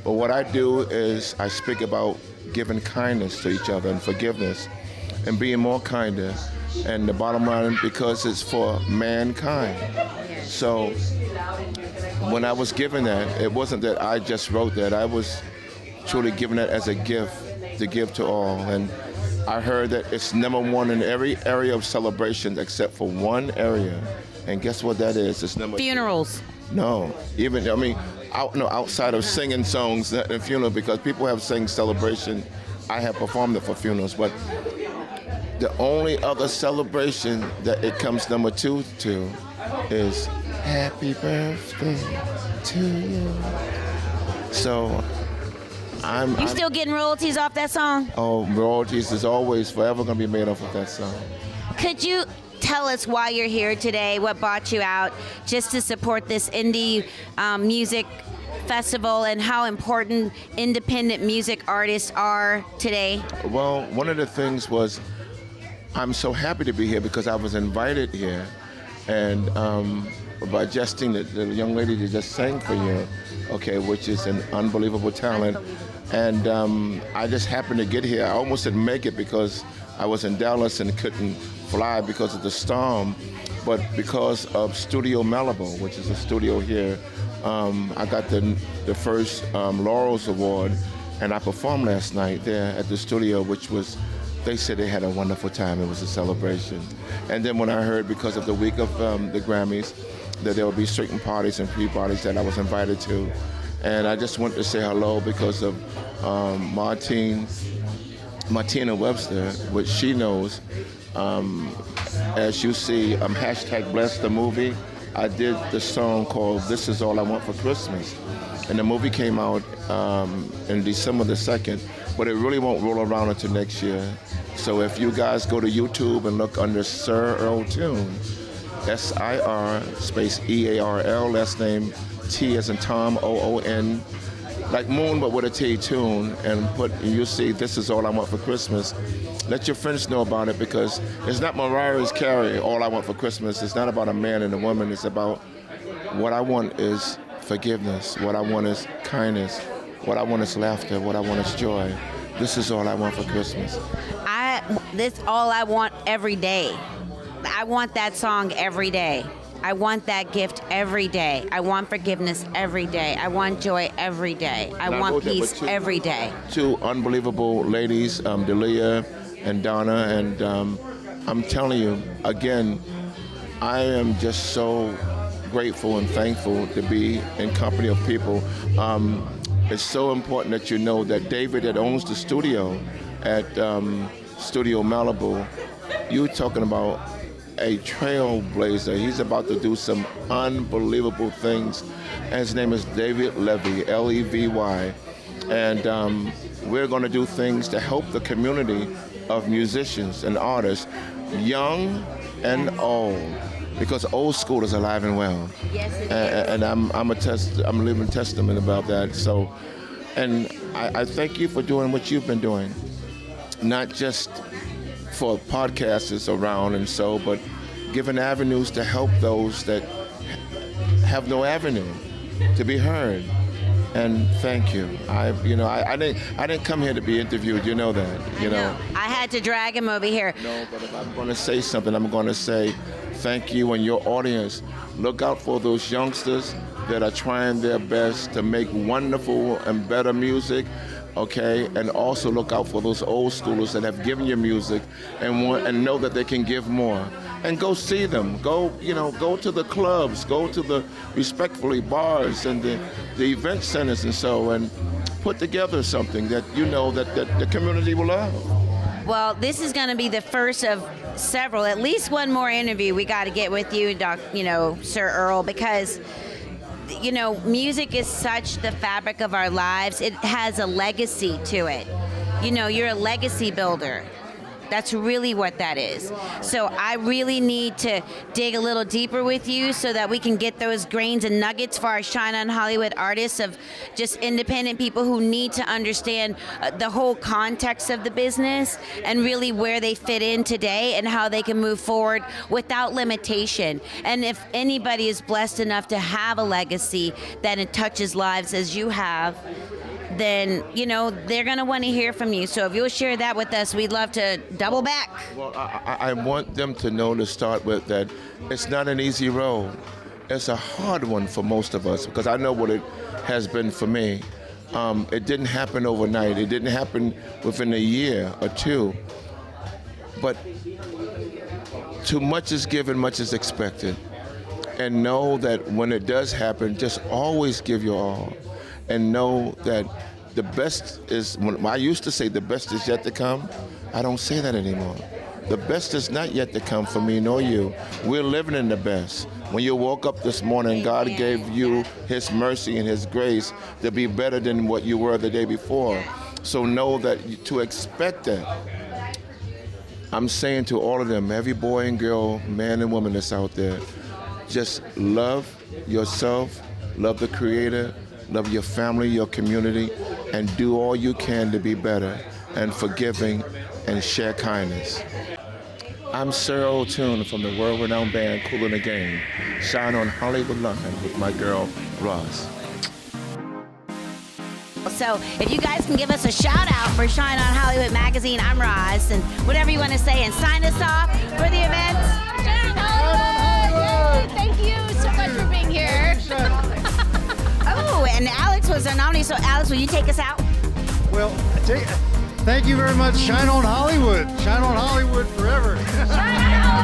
But what I do is I speak about giving kindness to each other and forgiveness and being more kinder. And the bottom line, because it's for mankind. So when I was given that, it wasn't that I just wrote that. I was truly given that as a gift to give to all. And I heard that it's #1 in every area of celebration except for one area. And guess what that is? It's number Funerals. No, even, I mean, outside of singing songs and funeral, because people have sang celebration. I have performed it for funerals, but the only other celebration that it comes #2 to is Happy Birthday to you. So You still getting royalties off that song? Oh, royalties is always forever going to be made off of that song. Could you tell us why you're here today, what brought you out just to support this indie music festival and how important independent music artists are today? Well, one of the things was I'm so happy to be here because I was invited here, and by Justine, the young lady that just sang for you, okay, which is an unbelievable talent. And I just happened to get here. I almost didn't make it because I was in Dallas and couldn't fly because of the storm. But because of Studio Malibu, which is a studio here, I got the first Laurels Award, and I performed last night there at the studio, which was, they said they had a wonderful time. It was a celebration. And then when I heard, because of the week of the Grammys, that there would be certain parties and pre-parties that I was invited to. And I just wanted to say hello because of Martina Webster, which she knows. As you see, #Bless the movie. I did the song called This Is All I Want for Christmas. And the movie came out in December the 2nd, but it really won't roll around until next year. So if you guys go to YouTube and look under Sir EARL TOON, SIR space EARL, last name T as in Tom, OON, like moon but with a T, tune, and you'll see This Is All I Want for Christmas. Let your friends know about it, because it's not Mariah Carey, All I Want for Christmas. It's not about a man and a woman. It's about what I want is forgiveness. What I want is kindness. What I want is laughter. What I want is joy. This is all I want for Christmas. This all I want every day. I want that song every day. I want that gift every day. I want forgiveness every day. I want joy every day. I want peace every day. Two unbelievable ladies, Delia and Donna, and I'm telling you, again, I am just so grateful and thankful to be in company of people. It's so important that you know that David, that owns the studio at Studio Malibu, you're talking about a trailblazer. He's about to do some unbelievable things. And his name is David Levy, Levy. And we're going to do things to help the community of musicians and artists, young and old, because old school is alive and well. Yes, it and I'm a living testament about that. So, and I thank you for doing what you've been doing, not just for podcasters around and so, but giving avenues to help those that have no avenue to be heard. And thank you. I didn't come here to be interviewed. You know that. You know. I had to drag him over here. No, but if I'm going to say something, I'm going to say thank you, and your audience. Look out for those youngsters that are trying their best to make wonderful and better music. Okay, and also look out for those old schoolers that have given you music and know that they can give more. And go see them. Go to the clubs, go to the respectfully bars and the event centers and so, and put together something that you know that the community will love. Well, this is going to be the first of several, at least one more interview we got to get with you, Sir EARL, because music is such the fabric of our lives. It has a legacy to it. You're a legacy builder. That's really what that is. So I really need to dig a little deeper with you so that we can get those grains and nuggets for our Shine on Hollywood artists, of just independent people who need to understand the whole context of the business and really where they fit in today and how they can move forward without limitation. And if anybody is blessed enough to have a legacy that it touches lives as you have, then, they're going to want to hear from you. So if you'll share that with us, we'd love to double back. Well, I want them to know, to start with, that it's not an easy road. It's a hard one for most of us, because I know what it has been for me. It didn't happen overnight. It didn't happen within a year or two. But too much is given, much is expected. And know that when it does happen, just always give your all. And know that the best is, when I used to say the best is yet to come, I don't say that anymore. The best is not yet to come for me nor you. We're living in the best. When you woke up this morning, God gave you His mercy and His grace to be better than what you were the day before. So know that to expect that. I'm saying to all of them, every boy and girl, man and woman that's out there, just love yourself, love the Creator, love your family, your community, and do all you can to be better and forgiving and share kindness. I'm Sir Old Tune from the world-renowned band Kool the Gang, shine on Hollywood London with my girl, Roz. So if you guys can give us a shout out for Shine on Hollywood Magazine, I'm Roz, and whatever you want to say, and sign us off for the event. Shine on Hollywood! Thank you so much for being here. Oh, and Alex was a nominee, so Alex, will you take us out? Well, thank you very much. Shine on Hollywood. Shine on Hollywood forever. Shine on Hollywood!